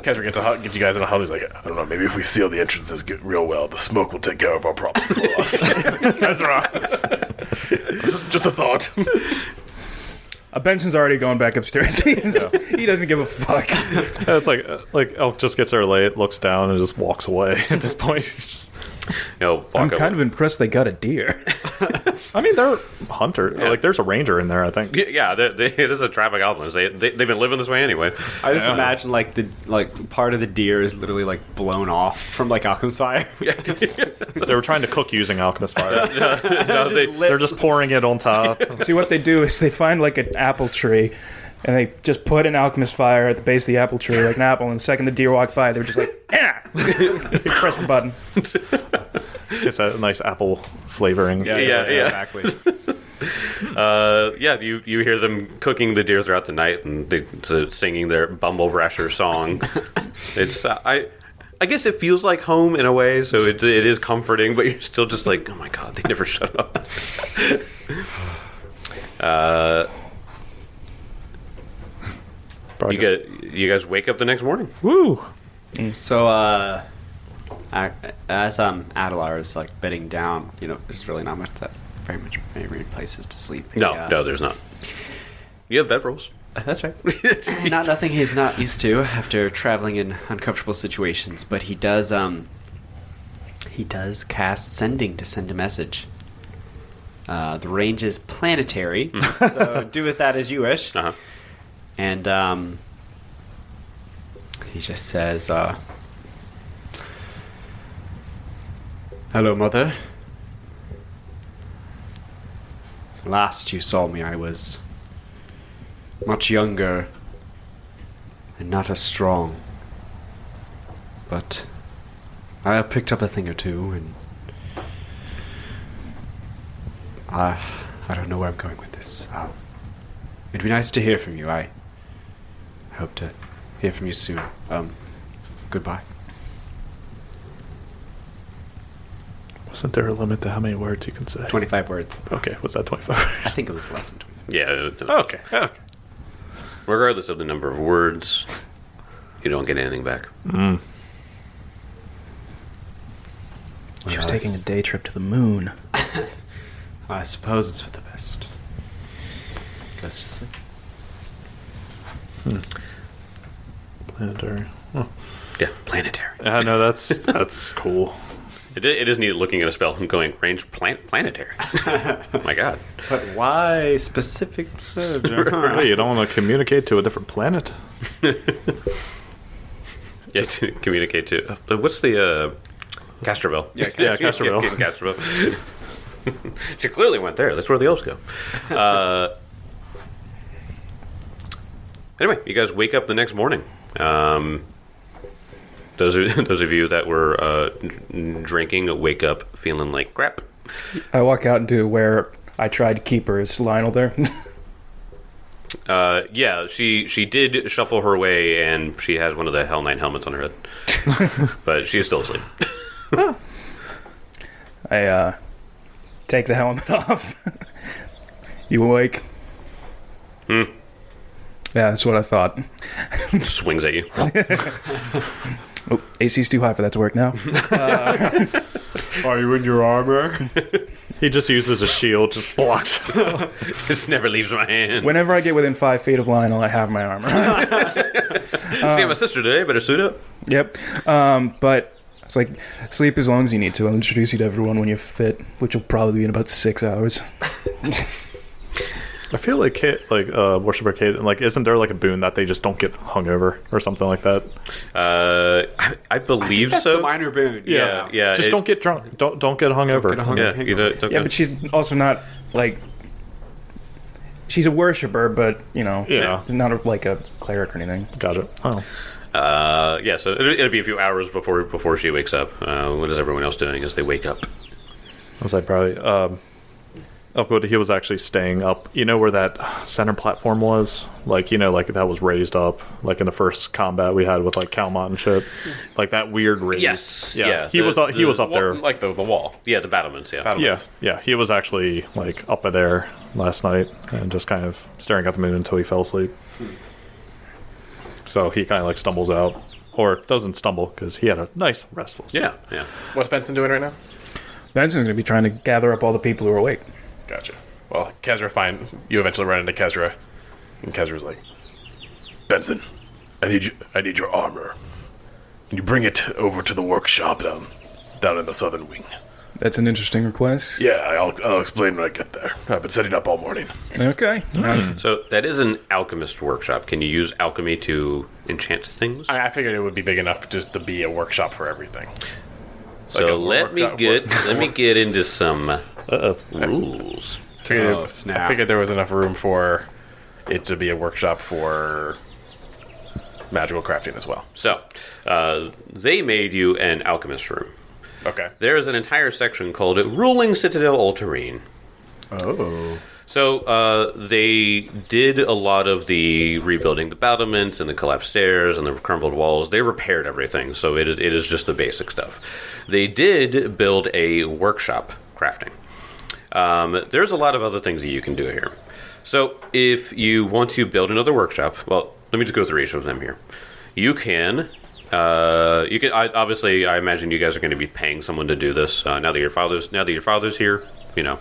Kesra gets you guys in a huddle. He's like, I don't know, maybe if we seal the entrances real well, the smoke will take care of our problem for us. Kesra. Just a thought. Benson's already going back upstairs. He doesn't give a fuck. It's like Elk just gets there late, looks down, and just walks away at this point. Just, I'm kind of impressed they got a deer. I mean, they're hunter. Yeah. Like, there's a ranger in there, I think. Yeah, it is a tribe of goblins. They've been living this way anyway. I just imagine the part of the deer is literally like blown off from like alchemist fire. They were trying to cook using alchemist fire. No, They're just pouring it on top. See, what they do is they find like an apple tree, and they just put an alchemist fire at the base of the apple tree, like an apple, and the second the deer walk by, they're just like, yeah! They press the button. It's a nice apple flavoring. Yeah. Exactly. You hear them cooking the deer throughout the night and singing their Bumble Rasher song. It's I guess it feels like home in a way, so it is comforting, but you're still just like, oh my god, they never shut up. You guys wake up the next morning. Woo! So, as Adelar is like bedding down, there's really not very places to sleep. No, there's not. You have bedrolls. That's right. Nothing he's not used to after traveling in uncomfortable situations, but he does cast sending to send a message. The range is planetary, so do with that as you wish. Uh-huh. And he just says, "Hello, Mother. Last you saw me, I was much younger and not as strong. But I have picked up a thing or two, and I don't know where I'm going with this. It'd be nice to hear from you. I hope to hear from you soon. Goodbye." Wasn't there a limit to how many words you can say? 25 words. Okay, was that 25? I think it was less than 25. Yeah. Okay. Regardless of the number of words, you don't get anything back. She was taking a day trip to the moon. I suppose it's for the best. Goes to sleep. Planetary. Oh. Yeah, planetary. Yeah, no, that's cool. It is neat looking at a spell and going range planetary. Oh my god. But why specific? Hey, you don't want to communicate to a different planet? Yes, communicate to. What's the Castroville? Yeah, Castroville. Castroville. She clearly went there. That's where the elves go. Anyway, you guys wake up the next morning. Those of you that were drinking wake up feeling like crap. I walk out into where I tried to keep her. Is Lionel there? Yeah, she did shuffle her way, and she has one of the Hell Knight helmets on her head, but she's still asleep. I take the helmet off. You awake? Yeah, that's what I thought. Swings at you. Oh, AC's too high for that to work now. Are you in your armor? He just uses a shield, just blocks. This never leaves my hand. Whenever I get within 5 feet of Lionel, I have my armor. See my sister today. Better suit up. Yep. But it's like, sleep as long as you need to. I'll introduce you to everyone when you're fit, which will probably be in about 6 hours. I feel like Worshipper Kate, like, isn't there like a boon that they just don't get hungover or something like that? I believe That's so. the minor boon. Yeah. Just don't get drunk. Don't get hungover. Yeah, you don't Yeah, but she's also not, like... She's a worshiper, but, you know, Yeah. not like a cleric or anything. Gotcha. Oh. Yeah, so it'll be a few hours before she wakes up. What is everyone else doing as they wake up? Was I probably Elkwood, he was actually staying up. You know where that center platform was? Like, you know, like that was raised up, like in the first combat we had with like Calmont and shit. Like that weird raise. Yes. Yeah. He was up there. Like the wall. Yeah, the battlements, yeah. Battlements. Yeah. He was actually like up there last night and just kind of staring at the moon until he fell asleep. So he kind of like stumbles out. Or doesn't stumble because he had a nice restful sleep. Yeah. What's Benson doing right now? Benson's going to be trying to gather up all the people who are awake. Gotcha. Well, Kezra, fine. You eventually run into Kezra, and Kezra's like, Benson, I need your armor. Can you bring it over to the workshop down in the southern wing? That's an interesting request. Yeah, I'll explain when I get there. I've been setting up all morning. Okay. So that is an alchemist workshop. Can you use alchemy to enchant things? I figured it would be big enough just to be a workshop for everything. So let me get into some rules. I Snap. figured there was enough room for it to be a workshop for magical crafting as well. So they made you an alchemist room. Okay. There is an entire section called Ruling Citadel Ultarine. Oh. So they did a lot of the rebuilding the battlements and the collapsed stairs and the crumbled walls. They repaired everything, so it is just the basic stuff. They did build a workshop crafting. There's a lot of other things that you can do here. So if you want to build another workshop, well, let me just go through each of them here. You can. Obviously, I imagine you guys are going to be paying someone to do this. Now that your father's here, you know,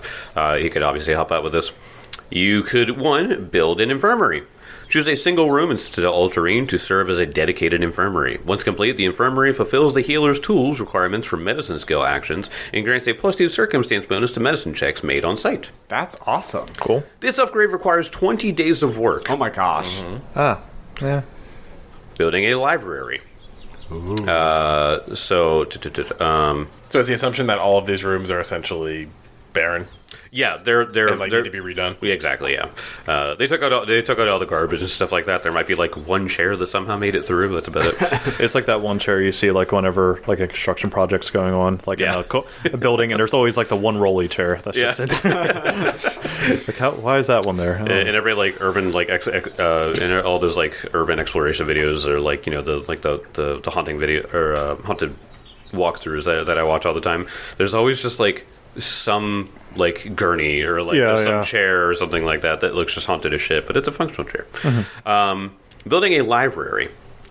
he could obviously help out with this. You could, build an infirmary. Choose a single room in Citadel Ultarine to serve as a dedicated infirmary. Once complete, the infirmary fulfills the healer's tools requirements for medicine skill actions and grants a +2 circumstance bonus to medicine checks made on site. That's awesome. Cool. This upgrade requires 20 days of work. Oh my gosh. Yeah. Building a library. So is the assumption that all of these rooms are essentially barren? Yeah, they're And need to be redone? Yeah, exactly. Yeah, they took out all the garbage and stuff like that. There might be like one chair that somehow made it through. That's about it. It's like that one chair you see like whenever like a construction project's going on, like in a building, and there's always like the one rolly chair that's just in there. Like why is that one there? And every like urban like and all those like urban exploration videos or like, you know, the haunting video or haunted walkthroughs that I watch all the time. There's always just like some like gurney or like some chair or something like that looks just haunted as shit, but it's a functional chair. Building a library.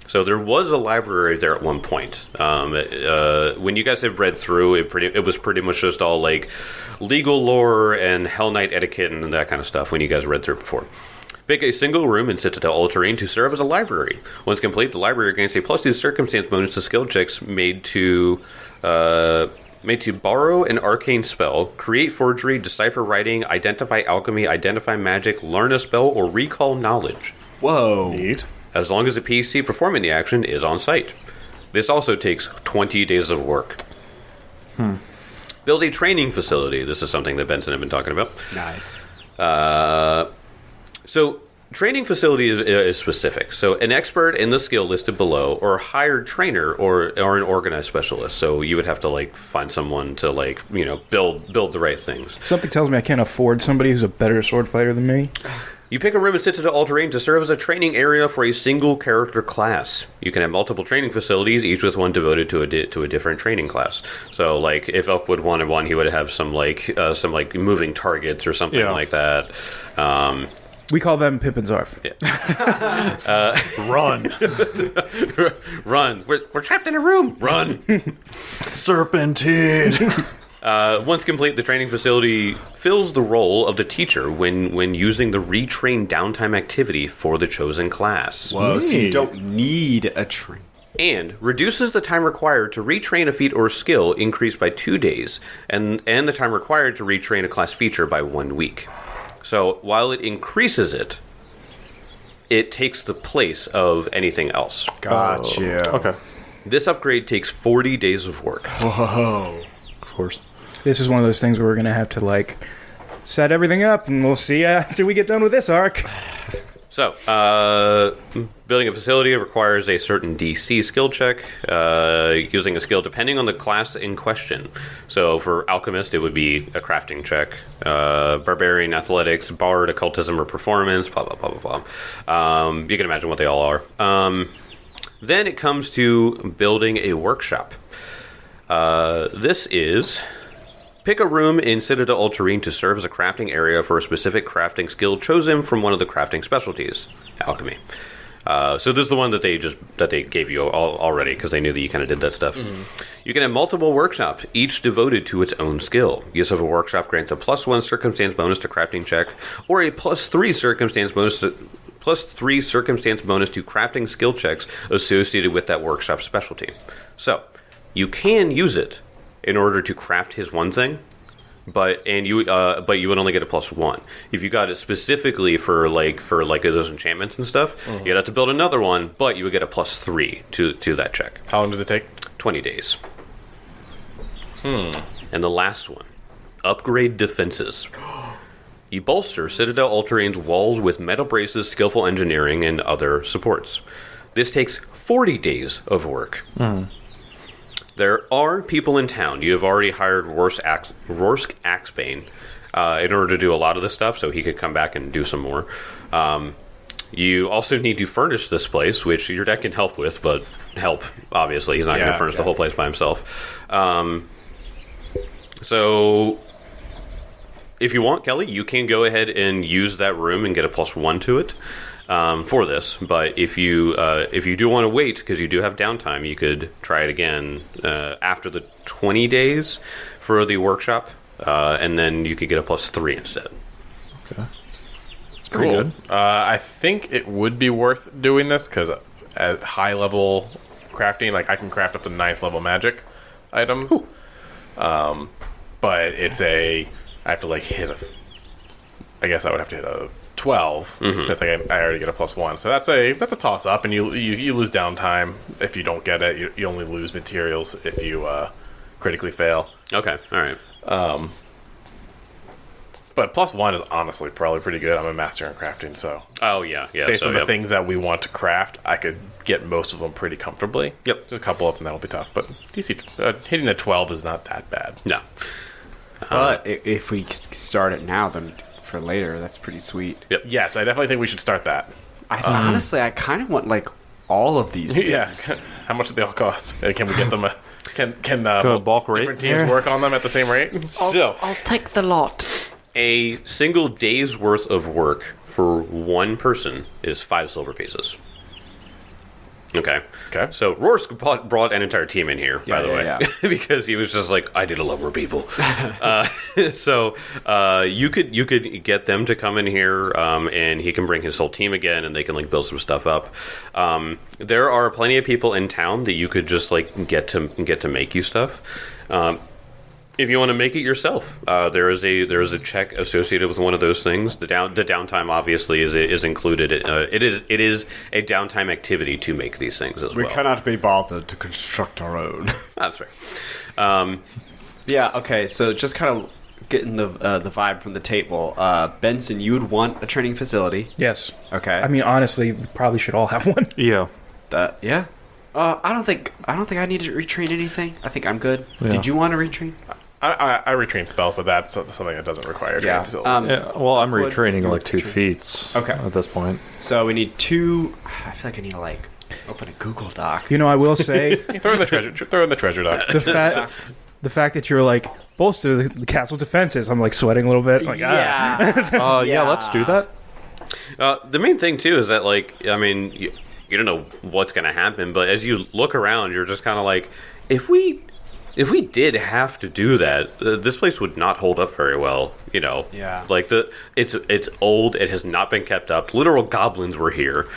So there was a library there at one point. When you guys have read through it was pretty much just all like legal lore and Hell Knight etiquette and that kind of stuff when you guys read through it before. Pick a single room in Citadel Ultramarine to serve as a library. Once complete, the library gains a +2 circumstance bonus to skill checks made to borrow an arcane spell, create forgery, decipher writing, identify alchemy, identify magic, learn a spell, or recall knowledge. Whoa. Neat. As long as the PC performing the action is on site. This also takes 20 days of work. Build a training facility. This is something that Benson had been talking about. Nice. So, training facility is specific. So, an expert in the skill listed below, or a hired trainer, or an organized specialist. So, you would have to like find someone to like build the right things. Something tells me I can't afford somebody who's a better sword fighter than me. You pick a room in Citadel Ultramarine to serve as a training area for a single character class. You can have multiple training facilities, each with one devoted to a different training class. So, like, if Upwood wanted one, he would have some moving targets or something like that. We call them Pippin's Arf. Run. Run! We're trapped in a room. Run! Serpentine. Once complete, the training facility fills the role of the teacher when using the retrain downtime activity for the chosen class. Whoa, so you don't need a train. And reduces the time required to retrain a feat or skill increased by 2 days, and the time required to retrain a class feature by 1 week. So while it increases it, it takes the place of anything else. Gotcha. Okay. This upgrade takes 40 days of work. Whoa. Of course. This is one of those things where we're going to have to, like, set everything up, and we'll see after we get done with this arc. So, building a facility requires a certain DC skill check, using a skill depending on the class in question. So, for Alchemist, it would be a crafting check. Barbarian, Athletics, Bard, Occultism, or Performance, blah, blah, blah, blah, blah. You can imagine what they all are. Then it comes to building a workshop. This is... Pick a room in Citadel Ultramarine to serve as a crafting area for a specific crafting skill chosen from one of the crafting specialties, alchemy. So this is the one that they gave you already because they knew that you kind of did that stuff. Mm-hmm. You can have multiple workshops, each devoted to its own skill. Use of a workshop grants a +1 circumstance bonus to crafting check, or a +3 circumstance bonus to crafting skill checks associated with that workshop specialty. So you can use it in order to craft his one thing, but you would only get a +1. If you got it specifically for those enchantments and stuff, you'd have to build another one, but you would get a +3 to that check. How long does it take? 20 days. And the last one, upgrade defenses. You bolster Citadel Ultramarine's walls with metal braces, skillful engineering, and other supports. This takes 40 days of work. There are people in town. You have already hired Rorsk Axebane in order to do a lot of this stuff, so he could come back and do some more. You also need to furnish this place, which your deck can help with, but obviously. He's not going to furnish the whole place by himself. So, if you want, Kelly, you can go ahead and use that room and get a +1 to it. For this, but if you do want to wait because you do have downtime, you could try it again after the 20 days for the workshop, and then you could get a +3 instead. Okay, it's pretty good. I think it would be worth doing this because at high level crafting, like I can craft up to 9th level magic items, but I have to I guess I would have to hit a 12 since I already get a +1, so that's a toss up, and you lose downtime if you don't get it. You only lose materials if you critically fail. Okay, all right. But +1 is honestly probably pretty good. I'm a master in crafting, so based on the things that we want to craft, I could get most of them pretty comfortably. Yep, just a couple of them that'll be tough, but DC hitting a 12 is not that bad. No, but if we start it now, then for later, that's pretty sweet. Yep. Yes, I definitely think we should start that. Honestly, I kind of want all of these things. Yeah. How much do they all cost? Can we get them? Can bulk rate? Different teams work on them at the same rate? I'll take the lot. A single day's worth of work for one person is 5 silver pieces. Okay. Okay. So Rorsk brought an entire team in here, by the way, yeah. because he was just like, I need a lot more people. So you could get them to come in here, and he can bring his whole team again, and they can like build some stuff up. There are plenty of people in town that you could just like get to make you stuff. If you want to make it yourself, there is a check associated with one of those things. The downtime obviously is included. It is a downtime activity to make these things as We well. cannot be bothered to construct our own. That's right. Yeah. Okay. So just kind of getting the vibe from the table. Benson, you would want a training facility. Yes. Okay. I mean, honestly, we probably should all have one. Yeah. Yeah. I don't think I need to retrain anything. I think I'm good. Yeah. Did you want to retrain? I retrain spells, but that's something that doesn't require a training Yeah. facility. Yeah, well, I'm Would- retraining you like would 2 retrain. feats. Okay. At this point. So we need 2. I feel like I need to like open a Google Doc. You know, I will say Throw in the treasure dock. the fact that you're like bolster the castle defenses. I'm like sweating a little bit. Like, Yeah, let's do that. The main thing too is that like I mean you don't know what's going to happen, but as you look around, you're just kind of like if we did have to do that, this place would not hold up very well. You know, Yeah. Like it's old. It has not been kept up. Literal goblins were here,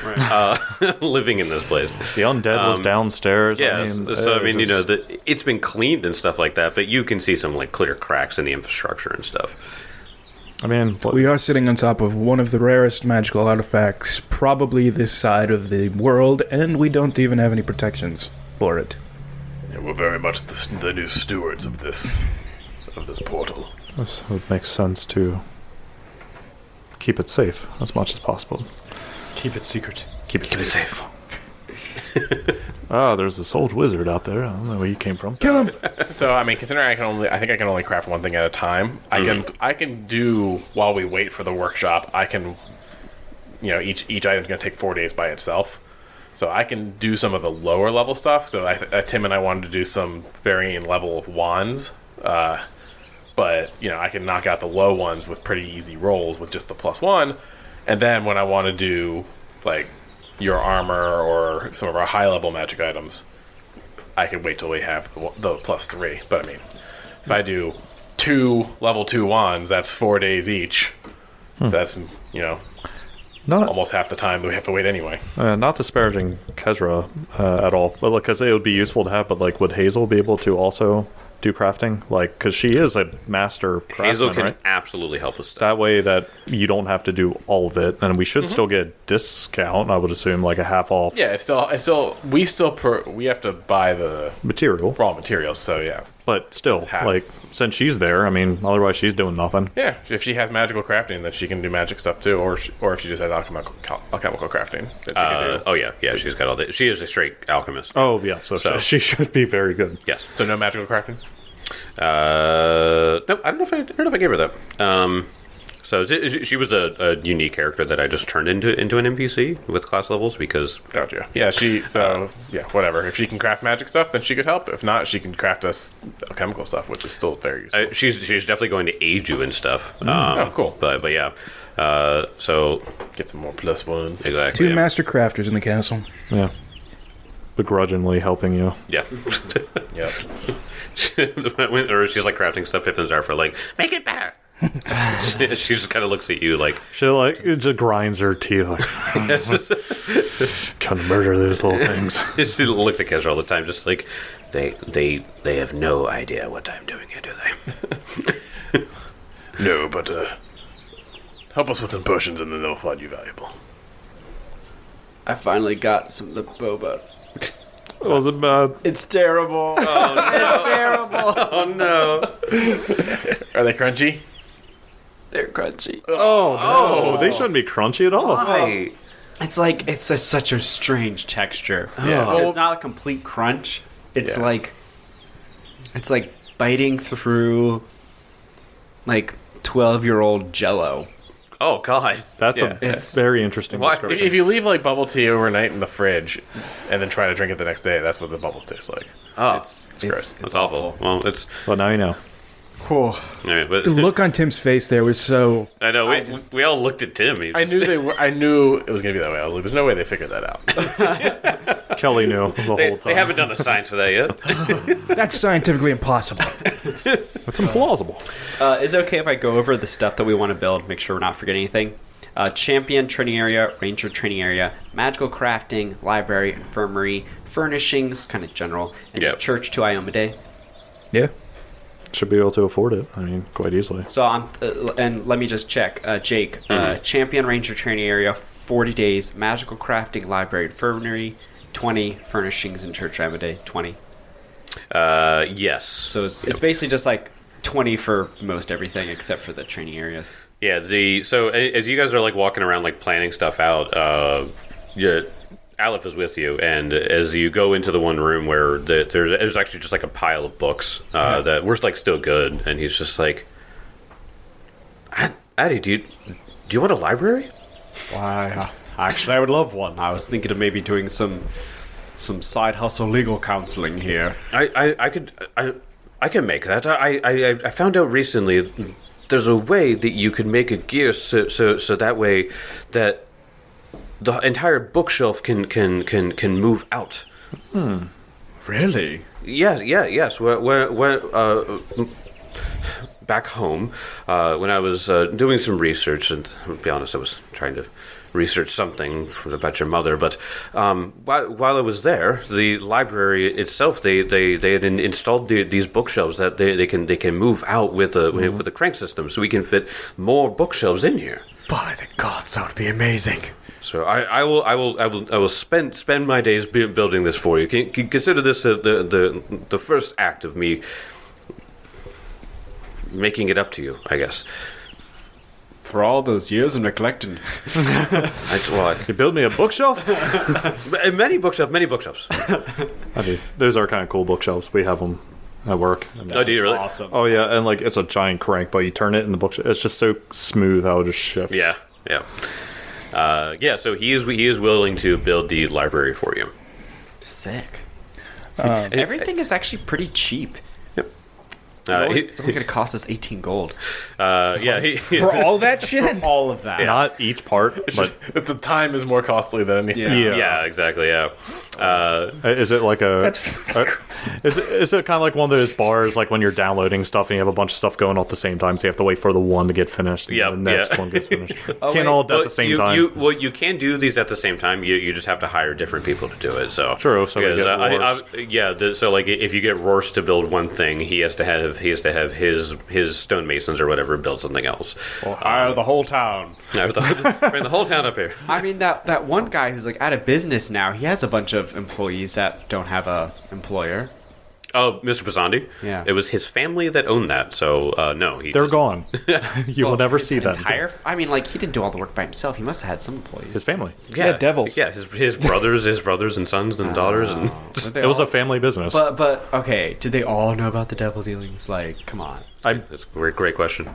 living in this place. The undead was downstairs. Yeah, I mean, so I mean, you know, just- it's been cleaned and stuff like that, but you can see some like clear cracks in the infrastructure and stuff. I mean, what, we are sitting on top of one of the rarest magical artifacts, probably this side of the world, and we don't even have any protections for it. Yeah, we're very much the new stewards of this portal. so it makes sense to keep it safe as much as possible. Keep it secret. Keep it safe. There's this old wizard out there. I don't know where you came from. Kill him! So I mean, considering I think I can only craft one thing at a time. I can do while we wait for the workshop. I can, you know, each item's going to take 4 days by itself. So I can do some of the lower level stuff. So Tim and I wanted to do some varying level of wands, but you know I can knock out the low ones with pretty easy rolls with just the +1, and then when I want to do like your armor or some of our high level magic items, I can wait till we have the +3. But I mean, if I do 2 level 2 wands, that's 4 days each. So that's, you know, Not almost half the time that we have to wait anyway. not disparaging Kezra at all, but because it would be useful to have. But like, would Hazel be able to also do crafting? Like, because she is a master craftsman, Hazel can right? absolutely help with stuff. That way that you don't have to do all of it, and we should still get a discount. I would assume like a half off Yeah, we have to buy the material, raw materials. So yeah, but still, half. like since she's there, I mean, otherwise she's doing nothing. yeah. If she has magical crafting, then she can do magic stuff too, or if she just has alchemical crafting, that she can do. Oh yeah, she's got all that. She is a straight alchemist. Oh yeah, so she should be very good. Yes. So no magical crafting. No, I don't know if I gave her that. So she was a unique character that I just turned into an NPC with class levels because Gotcha. Yeah, whatever. If she can craft magic stuff, then she could help. If not, she can craft us alchemical stuff, which is still very useful. she's definitely going to aid you and stuff. Oh, cool. But yeah, so Get some more +1s. exactly. 2 yeah. master crafters in the castle. Yeah, begrudgingly helping you. Yeah. Yep. Or she's like crafting stuff. Pippin's there for like, make it better. She just kind of looks at you like, She like it just grinds her teeth like kind of murder those little things. she looks at Kezra all the time, just like they have no idea what I'm doing here, do they? No, but help us with some potions, and then they'll find you valuable. I finally got some of the boba. Was it bad? It's terrible. It's terrible. Oh no! Are they crunchy? They're crunchy. Oh, they shouldn't be crunchy at all. Why? It's like it's such a strange texture. Yeah. It's not a complete crunch. It's like biting through like 12-year-old Jello. Oh god! That's Yeah. a very interesting Why- description. If you leave like bubble tea overnight in the fridge, and then try to drink it the next day, that's what the bubbles taste like. Oh, It's gross. that's awful. Well, it's But now you know. Whew. But The look on Tim's face there was so. I know we all looked at Tim. I knew they were. I knew it was going to be that way. I was like, "There's no way they figured that out." Kelly knew the whole time. They haven't done the science for that yet. That's scientifically impossible. That's implausible. Is it okay if I go over the stuff that we want to build, make sure we're not forgetting anything? Champion training area, ranger training area, magical crafting, library, infirmary, furnishings, kind of general, and Yep. church to Iomade. Yeah. Should be able to afford it. I mean, quite easily. So I'm, and let me just check, Jake. Champion ranger training area, 40 days. Magical crafting, library, infirmary, 20. Furnishings and church Iomade, 20. Yes. So it's basically just like 20 for most everything except for the training areas. Yeah. So as you guys are like walking around like planning stuff out, Aleph is with you, and as you go into the one room where there's actually just like a pile of books that were like still good, and he's just like, Addy, do you want a library? Why, actually, I would love one. I was thinking of maybe doing some side hustle legal counseling here. I can make that. I found out recently there's a way that you could make a gear so that way that the entire bookshelf can move out. Really? Yes. Back home, when I was doing some research, and to be honest, I was trying to research something about your mother. But while I was there, the library itself, they had installed these bookshelves that they can move out with a crank system, so we can fit more bookshelves in here. By the gods, that would be amazing. So I will spend my days building this for you. Can consider this the first act of me making it up to you, I guess. For all those years of neglecting. You build me a bookshelf? Many bookshelves. I mean, those are kind of cool bookshelves. We have them at work. Oh, do you really? Awesome. Oh yeah, and like it's a giant crank, but you turn it in the bookshelf. It's just so smooth how it just shifts. Yeah. So he is willing to build the library for you. Sick. Everything is actually pretty cheap. It's only going to cost us 18 gold. For all that shit? All of that. Not each part, but The time is more costly than anything. yeah, exactly. Yeah. is it like a? That's Is it kind of like one of those bars, like when you're downloading stuff and you have a bunch of stuff going at the same time, so you have to wait for the one to get finished, and Yep, the next yeah. one gets finished. Oh, Can't wait, all at the same time. You can do these at the same time. You just have to hire different people to do it. So True, so we because, get so like if you get Rourse to build one thing, he has to have his stonemasons or whatever build something else. Or hire the whole town. Bring the whole town up here. I mean, that one guy who's like out of business now, he has a bunch of employees that don't have a employer. Oh, Mr. Pisandi? Yeah. It was his family that owned that, so no. They're gone. You will never see them. I mean, like, he didn't do all the work by himself. He must have had some employees. His family. Yeah, devils. Yeah, his brothers and sons and daughters. And It was a family business. But okay, did they all know about the devil dealings? Like, come on. That's a great question.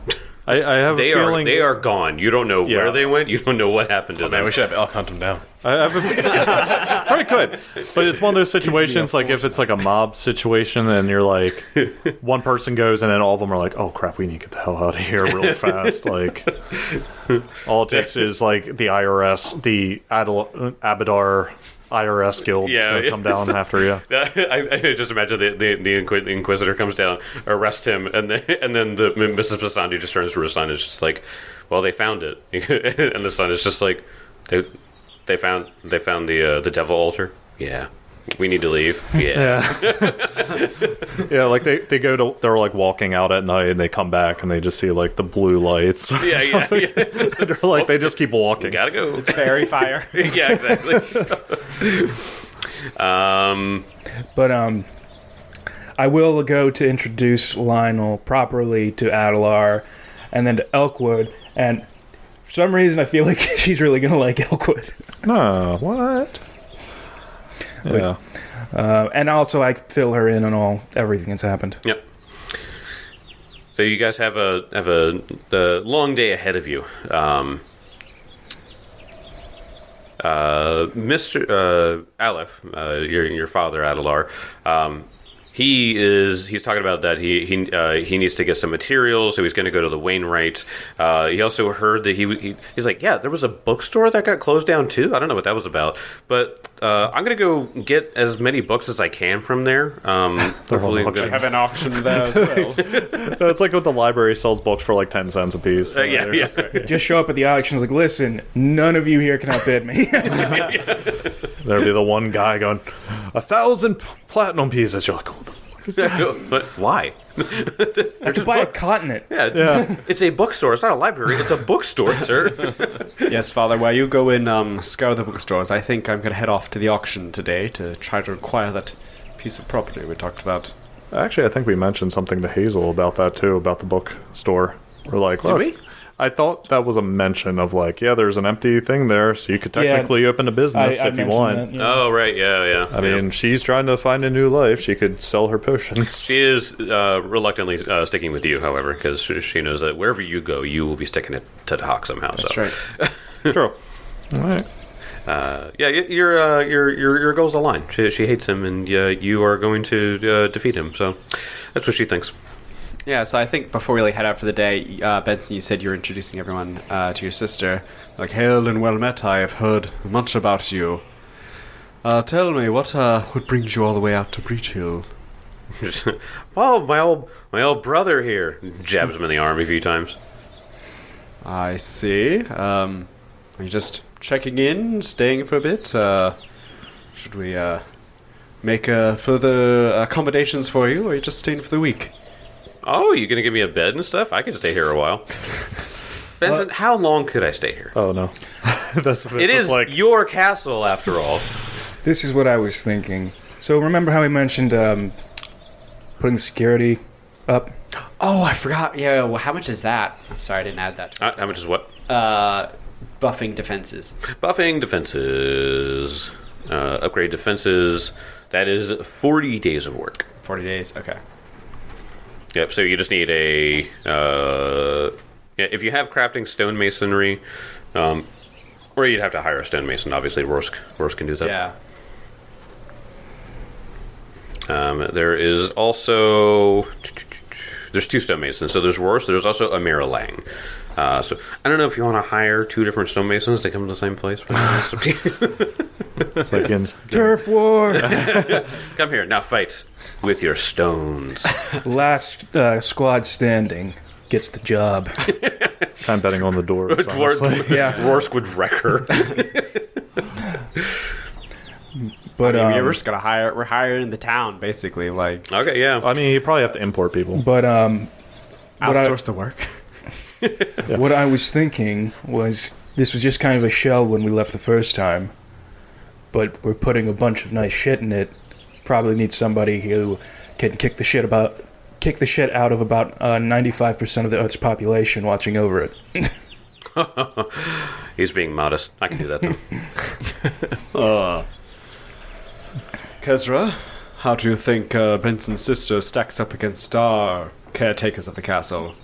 I have a feeling They are gone. You don't know Yeah. where they went. You don't know what happened to them. Man, we should have elk hunt them down. I have a probably could, but it's one of those situations like if it's like a mob situation and you're like one person goes and then all of them are like, oh crap, we need to get the hell out of here real fast. Like all it takes is like the IRS, the Abadar IRS guild to come down after you. I just imagine the Inquisitor comes down, arrests him, and then the Mrs. Pisandi just turns to her son and is just like, well, they found it, and the son is just like, they found the devil altar. Yeah, we need to leave. Yeah. Yeah, like they're like walking out at night and they come back and they just see like the blue lights. Yeah. They're like they just keep walking. Gotta go. It's fairy fire. Yeah, exactly. But I will go to introduce Lionel properly to Adelar and then to Elkwood, and for some reason I feel like she's really gonna like Elkwood. No, what? Yeah. And also I fill her in on everything that's happened. Yep. So you guys have a long day ahead of you. Mr. Aleph, your father Adelar, he's talking about that he needs to get some materials, so he's going to go to the Wainwright. He also heard that he's like, yeah, there was a bookstore that got closed down too. I don't know what that was about, but I'm going to go get as many books as I can from there. Hopefully, auction. Have an auction there as well. No, it's like what the library sells books for like 10 cents a piece. yeah. Just show up at the auction. Like, listen, none of you here can outbid me. There'll be the one guy going, 1,000 platinum pieces. You're like, what the fuck is that? But why? I could buy a continent. Yeah, it's a bookstore. It's not a library. It's a bookstore, sir. Yes, Father, while you go in, scour the bookstores, I think I'm going to head off to the auction today to try to acquire that piece of property we talked about. Actually, I think we mentioned something to Hazel about that too, about the bookstore. We're like, Did look, we? I thought that was a mention of like, yeah, there's an empty thing there, so you could technically open a business I if you mentioned want. that, yeah. Oh, right. Yeah. I mean, she's trying to find a new life. She could sell her potions. She is reluctantly sticking with you, however, because she knows that wherever you go, you will be sticking it to the Hawk somehow. That's so. right. True. All right. Your goals align. She hates him, and you are going to defeat him. So that's what she thinks. Yeah, so I think before we head out for the day, Benson, you said you're introducing everyone to your sister. Like, hail and well met, I have heard much about you. Tell me, what brings you all the way out to Breach Hill? Oh, my old brother here. Jabs him in the arm a few times. I see. Are you just checking in, staying for a bit? Should we make further accommodations for you, or are you just staying for the week? Oh, you gonna give me a bed and stuff? I could stay here a while. Benson, how long could I stay here? Oh no, that's what It is like. your castle, after all. This is what I was thinking. So remember how we mentioned putting security up? Oh, I forgot. Yeah, well, how much is that? I'm sorry, I didn't add that. How much is what? Buffing defenses. Buffing defenses. Upgrade defenses. That is 40 days of work. 40 days, okay. Yep, so you just need a... if you have crafting stonemasonry, or you'd have to hire a stonemason, obviously. Rorsk can do that. Yeah. There is also... There's 2 stonemasons. So there's Rorsk, there's also Amira Lang. So I don't know if you want to hire 2 different stonemasons to come to the same place. But it's up to you. It's like in Turf war! Come here, now fight with your stones. Last squad standing gets the job. I'm betting on the door. Yeah. Rorsk would wreck her. But we're just gonna we're hiring the town, basically, like Okay, yeah. I mean, you probably have to import people. but outsource the work. what I was thinking was this was just kind of a shell when we left the first time, but we're putting a bunch of nice shit in it. Probably need somebody who can kick the shit out of about 95% of the Earth's population watching over it. He's being modest. I can do that though. Kezra, how do you think Benson's sister stacks up against our caretakers of the castle?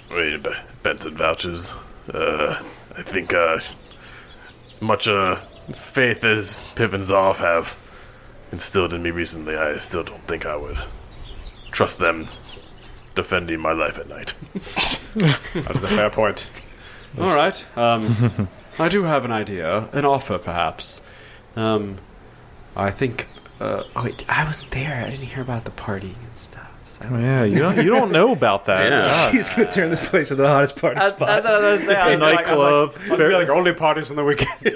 I mean, Benson vouches. I think as much faith as Pip and Zoff have instilled in me recently, I still don't think I would trust them defending my life at night. That is a fair point. All right. I do have an idea, an offer, perhaps. I think. Oh wait, I wasn't there. I didn't hear about the party and stuff. So. Oh, yeah, you don't know about that. Yeah. She's gonna turn this place into the hottest party spot. That's what I was saying. A nightclub. I was like only parties on the weekends.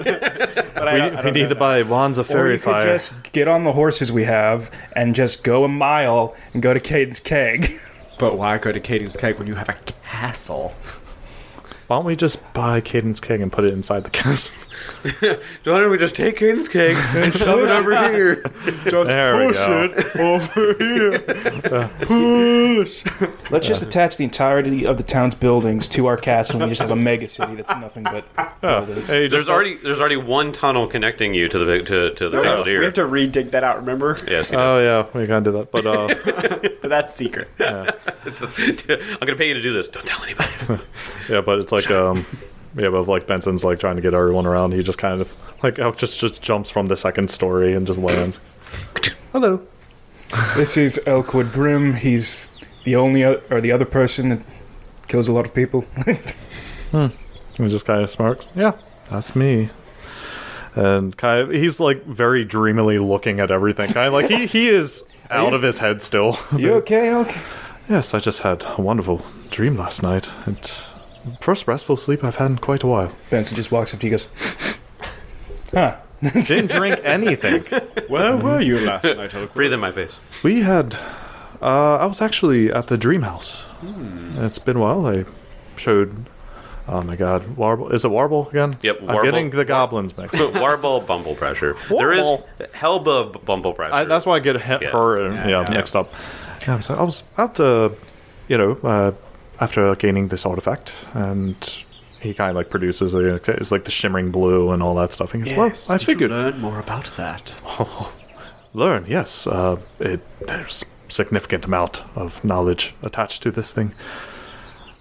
But We need to buy Wanza Or Fairy you could Fire. just get on the horses we have and just go a mile and go to Caden's Keg. But why go to Katie's Keg when you have a castle? Why don't we just buy Cadence Keg and put it inside the castle? Why don't we just take Caden's cake and shove it over here? Just There we go. it over here. Push. Let's just attach the entirety of the town's buildings to our castle and we just have a mega city that's nothing but buildings. Hey, There's already one tunnel connecting you to the We Belvedere. have to redig that out, remember? Yes, you Oh yeah, we gotta do that. But But that's secret. do. I'm gonna pay you to do this. Don't tell anybody. yeah, but it's like but like Benson's like trying to get everyone around. He just kind of like just jumps from the second story and just lands. Hello. This is Elkwood Grimm. He's the only or the other person that kills a lot of people. He just kind of smirks. Yeah, that's me. And kind of, he's like very dreamily looking at everything. Kind of like he is out of his head still. You okay, Elk? Yes, I just had a wonderful dream last night. First restful sleep I've had in quite a while. Benson just walks up to you and goes, huh. Didn't drink anything. Where were you last night, Elkwood? Breathe in my face. We had... I was actually at the Dream House. It's been a while. I showed... Oh my god. Warble. Is it Warble again? Yep, I'm Warble. getting the goblins mixed. So Warble, Bumble Pressure. There is Helba Bumble Pressure. That's why I get her and mixed up. Yeah, so I was out to, after gaining this artifact, and he kind of like produces it's like the shimmering blue and all that stuff. And he goes, well, I Did figured you learn more about that? learn. Yes, there's significant amount of knowledge attached to this thing.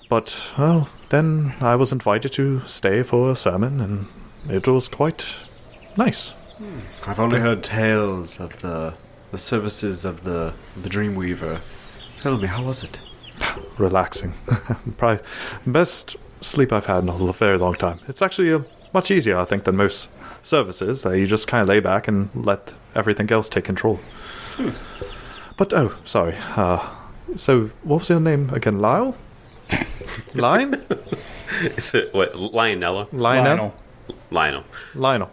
But well, then I was invited to stay for a sermon, and it was quite nice. I've only heard tales of the services of the Dreamweaver. Tell me, how was it? Relaxing. Probably the best sleep I've had in a very long time. It's actually much easier, I think, than most services. That you just kind of lay back and let everything else take control. But sorry. So what was your name again? Lyle? Line? Is it, what, Lionella? Lionel? Lionel. Lionel.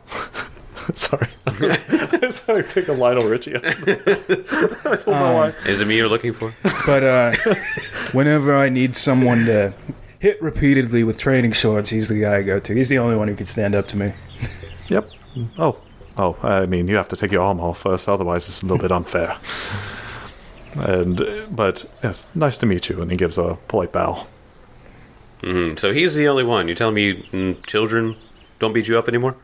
Sorry. I was thinking of Lionel Richie. I don't know why. Is it me you're looking for? But whenever I need someone to hit repeatedly with training swords, he's the guy I go to. He's the only one who can stand up to me. Yep. Oh, I mean, you have to take your arm off first, otherwise it's a little bit unfair. But yes, nice to meet you. And he gives a polite bow. Mm-hmm. So he's the only one. You're telling me children don't beat you up anymore?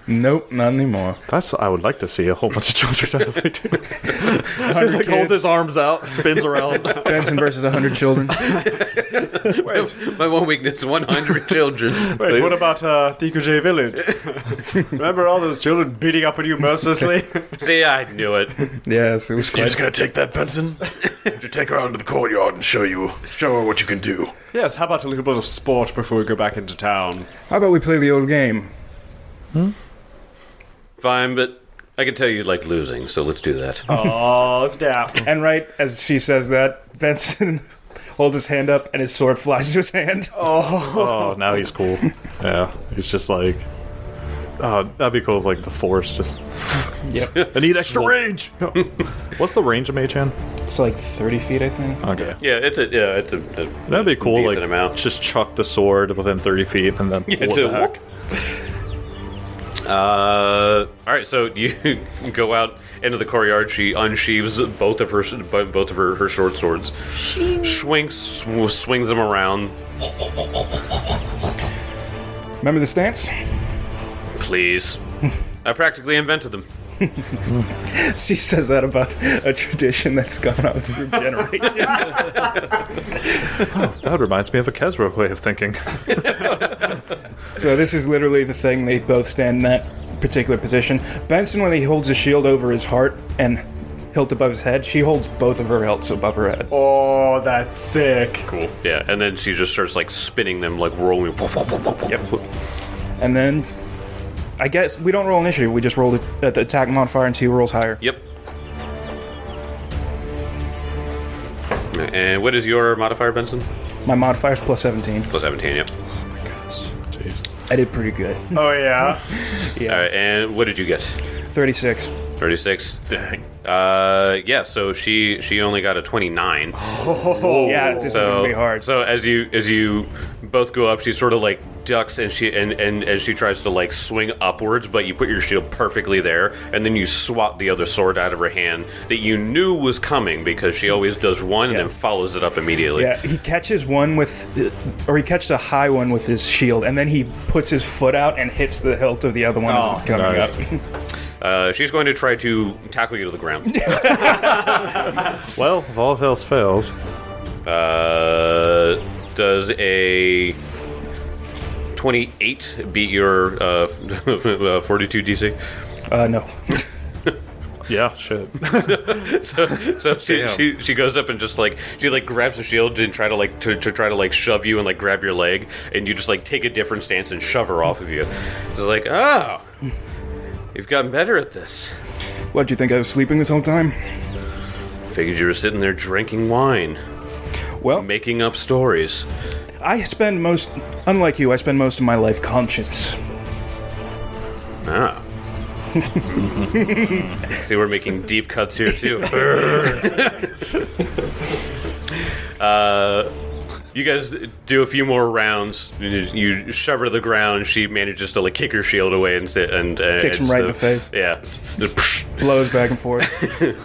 Nope, not anymore. That's what I would like to see, a whole bunch of children out of the way too. Like hold his arms out, spins around. Benson versus 100 children. My one weakness: 100 children. Wait, what about Thikuje Village? Remember all those children beating up on you mercilessly? See, I knew it. Yes, it was quite... gonna take that, Benson? To take her out into the courtyard and show her what you can do. Yes, how about a little bit of sport before we go back into town? How about we play the old game? Fine, but I can tell you like losing, so let's do that. Oh, snap. And right as she says that, Benson holds his hand up and his sword flies into his hand. Oh, now he's cool. Yeah, he's just like... that'd be cool if, like, the Force just... Yep. I need extra range! What's the range of Mage Hand? It's like 30 feet, I think. Okay. Yeah, it's a That'd be cool, decent like, amount. just chuck the sword within 30 feet and then pull it's it a back. All right, so you go out into the courtyard. She unsheaves both of her short swords, swings them around. Remember the stance? Please, I practically invented them. She says that about a tradition that's gone on through generations. That reminds me of a Kezra way of thinking. So this is literally the thing. They both stand in that particular position. Benson, when he holds his shield over his heart and hilt above his head, she holds both of her hilts above her head. Oh, that's sick. Cool. Yeah, and then she just starts like spinning them, like rolling. Yep. And then, I guess we don't roll initiative. We just roll the attack modifier and see who rolls higher. Yep. And what is your modifier, Benson? My modifier is plus 17. Plus 17. Yep. Jeez. I did pretty good. Oh, yeah? Yeah. All right, and what did you get? 36. 36. Dang. Yeah. So she only got a 29. Yeah, this is gonna be hard. So as you both go up, she sort of like ducks and as she tries to like swing upwards, but you put your shield perfectly there, and then you swat the other sword out of her hand that you knew was coming because she always does one and then follows it up immediately. Yeah, he catches one he catches a high one with his shield, and then he puts his foot out and hits the hilt of the other one as it's coming up. She's going to try to tackle you to the ground. Well, if all else fails... Does a 28 beat your 42 DC? No. Yeah, shit. So she goes up and just like she like grabs the shield and try to like to try to like shove you and like grab your leg, and you just like take a different stance and shove her off of you. It's like, oh, you've gotten better at this. What, do you think I was sleeping this whole time? Figured you were sitting there drinking wine, Well, making up stories. unlike you, I spend most of my life conscious. Ah. See, we're making deep cuts here too. You guys do a few more rounds. You shove her to the ground. She manages to like kick her shield away and Kicks him right in the face. Yeah. Blows back and forth.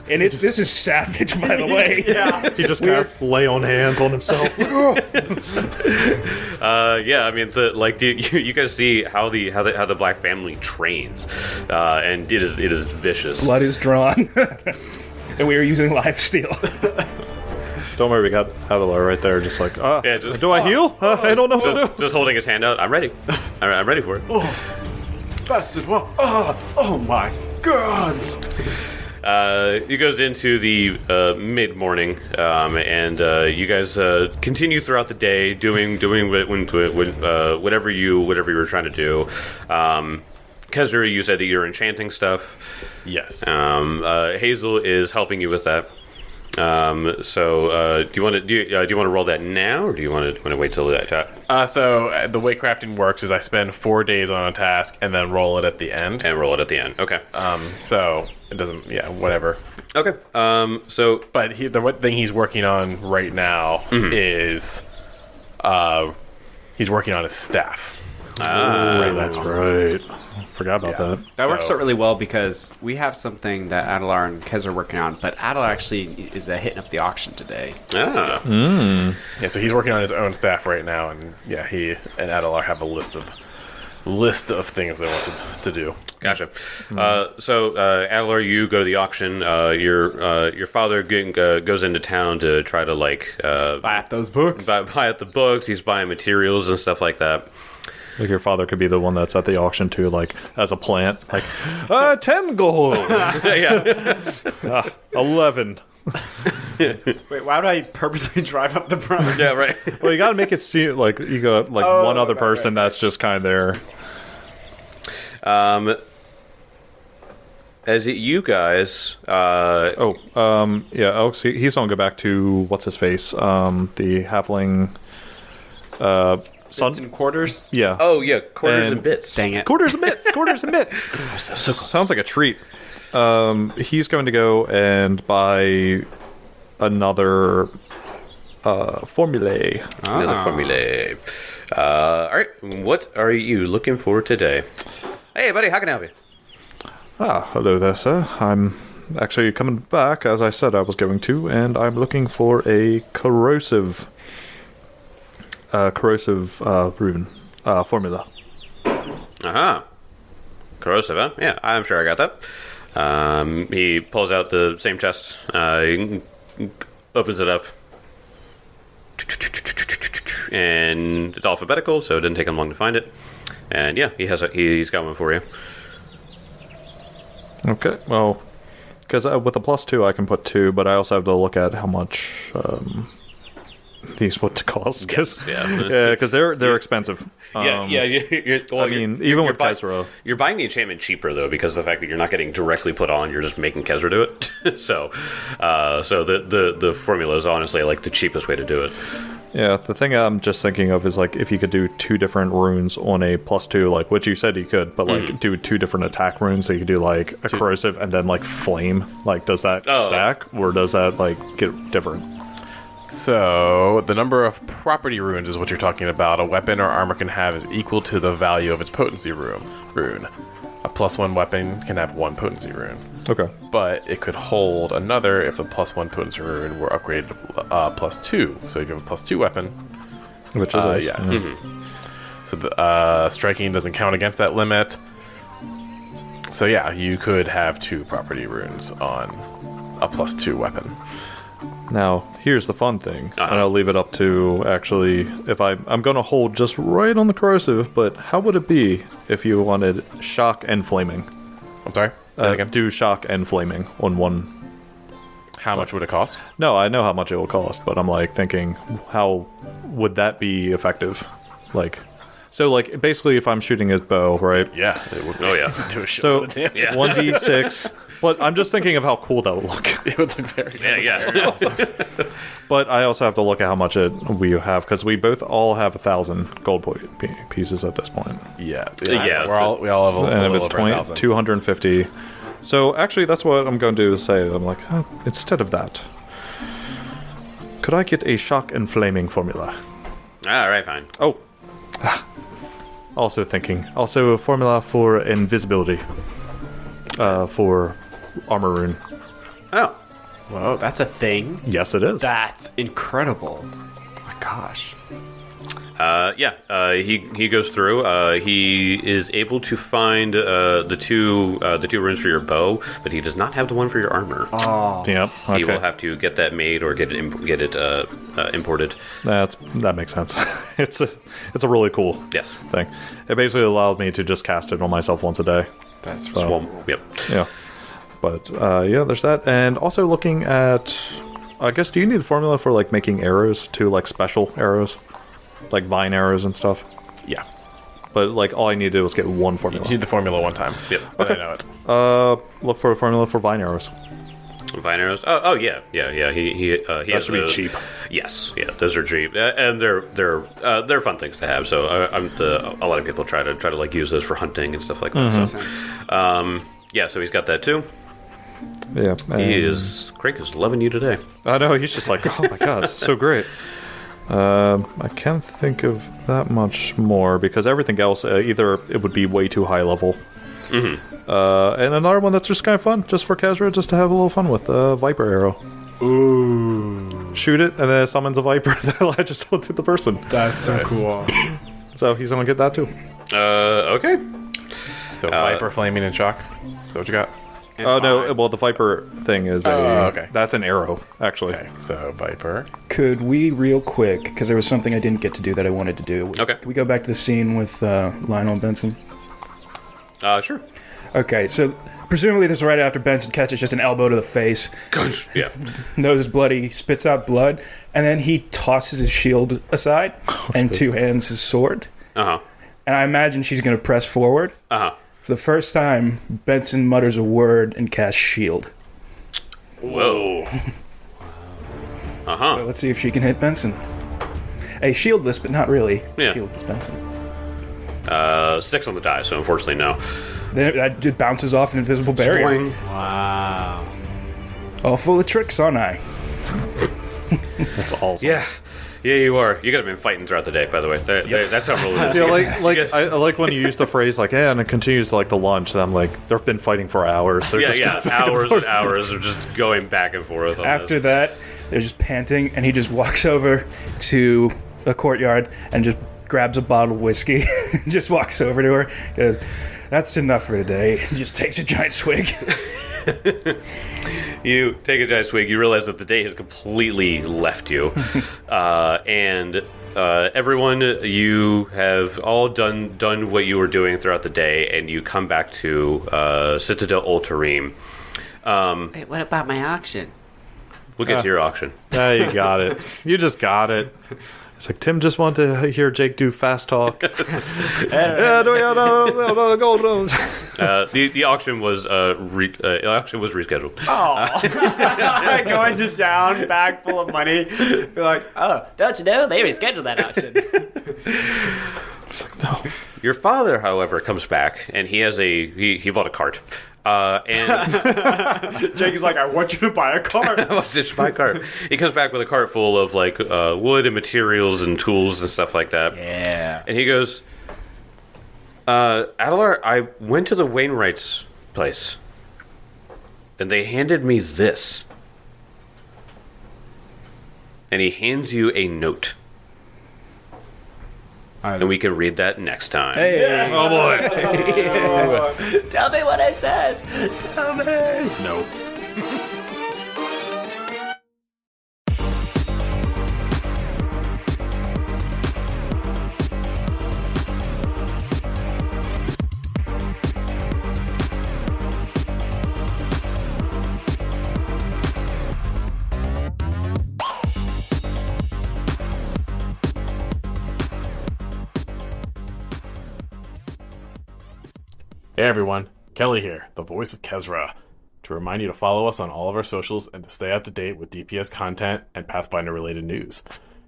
And this is savage, by the way. Yeah. He just casts lay on hands on himself. Yeah, I mean, you guys see how the Black family trains, and it is vicious. Blood is drawn. And we are using life steal. Don't worry, we got Adelar right there, just like, Yeah, just- do I heal? I don't know what to do. Just holding his hand out. I'm ready. I'm ready for it. That's it. Oh my gods. He goes into the mid-morning, and you guys continue throughout the day doing whatever you were trying to do. Kezra, you said that you're enchanting stuff. Yes. Hazel is helping you with that. So do you want to roll that now, or do you want to wait till that chat? So the way crafting works is I spend 4 days on a task and then roll it at the end. And roll it at the end. Okay. So it doesn't. Yeah, whatever. Okay. So But the one thing he's working on right now is he's working on his staff. That's right. Forgot about that. That works So- out really well because we have something that Adelar and Kez are working on, but Adelar actually is hitting up the auction today. ah. Yeah, so he's working on his own staff right now, and yeah, he and Adelar have a list of things they want to do. Gotcha. So, Adler, you go to the auction. Your father goes into town to try to Buy up those books. buy up the books. He's buying materials and stuff like that. Like your father could be the one that's at the auction too, like as a plant. Like, 10 gold, Yeah, 11. Wait, why would I purposely drive up the price? yeah, right. Well, you got to make it seem like you got like one other person that's just kind of there. As it you guys, Yeah, Alex, he's gonna go back to what's his face, the halfling. Bits and quarters? Yeah. oh yeah, quarters and bits. Dang it. Quarters and bits. Quarters and bits. Sounds like a treat. He's going to go and buy another formulae. Another formulae. All right, what are you looking for today? Hey, buddy, how can I help you? Hello there, sir. I'm actually coming back, as I said I was going to, and I'm looking for a corrosive rune formula. Corrosive, huh? Yeah, I'm sure I got that. He pulls out the same chest, opens it up, and it's alphabetical, so it didn't take him long to find it. And yeah, he's got one for you. Okay, well, because with a +2 I can put 2, but I also have to look at how much these would cost. Because they're expensive. Well, I mean, even with Kezra. You're buying the enchantment cheaper, though, because of the fact that you're not getting directly put on, you're just making Kezra do it. so the formula is honestly like the cheapest way to do it. Yeah, the thing I'm just thinking of is like if you could do 2 different runes on a +2, like what you said you could, but like do 2 different attack runes, so you could do like a corrosive and then like flame. Like, does that stack, or does that like get different? So the number of property runes is what you're talking about. A weapon or armor can have is equal to the value of its potency rune. A +1 weapon can have 1 potency rune. Okay. But it could hold another if the +1 potency rune were upgraded to +2. So if you have a +2 weapon, Which it is. yes. So the striking doesn't count against that limit. So yeah, you could have 2 property runes on a +2 weapon. Now, here's the fun thing, and I'll leave it up to actually, if I'm going to hold just right on the corrosive, but how would it be if you wanted shock and flaming? I'm sorry? Do shock and flaming on one. How much would it cost? No, I know how much it will cost, but I'm like thinking, how would that be effective? Like, so like basically, if I'm shooting his bow, right? Yeah, it would. Oh, yeah. Do a shit So ton of damage. 1d6. But I'm just thinking of how cool that would look. It would look very. Yeah. But I also have to look at how much we have because we both all have 1,000 gold pieces at this point, Yeah. Yeah. We all have a and if little it's over 1,000. 250. So actually, that's what I'm going to say. I'm like, instead of that, could I get a shock and flaming formula? All right, fine. Oh, also thinking. Also a formula for invisibility. For armor rune. Oh. Whoa, that's a thing. Yes, it is. That's incredible. Oh my gosh. He goes through. He is able to find the two runes for your bow, but he does not have the one for your armor. Yep. Okay. He will have to get that made or get it imported. That makes sense. It's a really cool Yes. thing. It basically allowed me to just cast it on myself once a day. That's So, Well, yep. yeah. But there's that, and also looking at. I guess do you need the formula for like making arrows too, like special arrows, like vine arrows and stuff? Yeah. But like all I need to do is get one You formula. need the formula one time. Yep. But Okay. I know it. Look for a formula for vine arrows. Vine arrows. Oh yeah. He has should be those. cheap. Yes, yeah, those are cheap, and they're fun things to have. So a lot of people try to like use those for hunting and stuff like that. So, so he's got that too. Yeah. Craig is loving you today. I know. He's just like, oh my god, it's so great. I can't think of that much more because everything else either it would be way too high level. And another one that's just kind of fun, just for Kazra, just to have a little fun with Viper arrow. Ooh! Shoot it, and then it summons a Viper that latches onto the person. That's so cool. So he's gonna get that too. Okay. So Viper, Flaming, and Shock. Is that what you got? Oh no! Well, the Viper thing is okay. That's an arrow, actually. Okay. So Viper. Could we, real quick, because there was something I didn't get to do that I wanted to do. Okay. Can we go back to the scene with Lionel and Benson? Sure. Okay, so presumably this is right after Benson catches just an elbow to the face. Yeah. Nose is bloody, he spits out blood, and then he tosses his shield aside and two hands his sword. Uh-huh. And I imagine she's going to press forward. Uh-huh. For the first time, Benson mutters a word and casts shield. Whoa. Uh-huh. So let's see if she can hit Benson. A shieldless, but not really. Yeah. Shieldless Benson. 6 on the die, so unfortunately no. Then that just bounces off an invisible barrier. Boing. Wow. All full of tricks, aren't I? That's awesome. Yeah. Yeah, you are. You guys have been fighting throughout the day, by the way. That's how real it is. Yeah, I like when you use the phrase like, "Yeah," and it continues to like the lunch. And I'm like, they've been fighting for hours. They're just Hours and hours of just going back and forth. On After this. that, they're just panting, and he just walks over to a courtyard and just grabs a bottle of whiskey and just walks over to her. Goes, "That's enough for today." He just takes a giant swig. You take a giant swig, you realize that the day has completely left you. And everyone, you have all done what you were doing throughout the day, and you come back to Citadel Ultarim. Wait, what about my auction? We'll get to your auction. Yeah, you got it. You just got it. It's like Tim just wanted to hear Jake do fast talk. The auction was rescheduled. Going to town, bag full of money. You're like, oh, Don't you know? They rescheduled that auction. It's like, no. Your father, however, comes back, and he has he bought a cart. And Jake is like, I want you to buy a car. it's my cart. He comes back with a cart full of like wood and materials and tools and stuff like that. Yeah. And he goes, Adelar, I went to the Wainwright's place, and they handed me this. And he hands you a note. And we can read that next time. Hey. Oh boy. Tell me what it says. Tell me. No. Hey everyone, Kelly here, the voice of Kezra. To remind you to follow us on all of our socials and to stay up to date with DPS content and Pathfinder related news.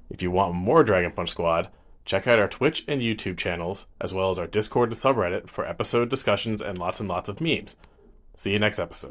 If you want more Dragon Punch Squad, check out our Twitch and YouTube channels, as well as our Discord and subreddit for episode discussions and lots of memes. See you next episode.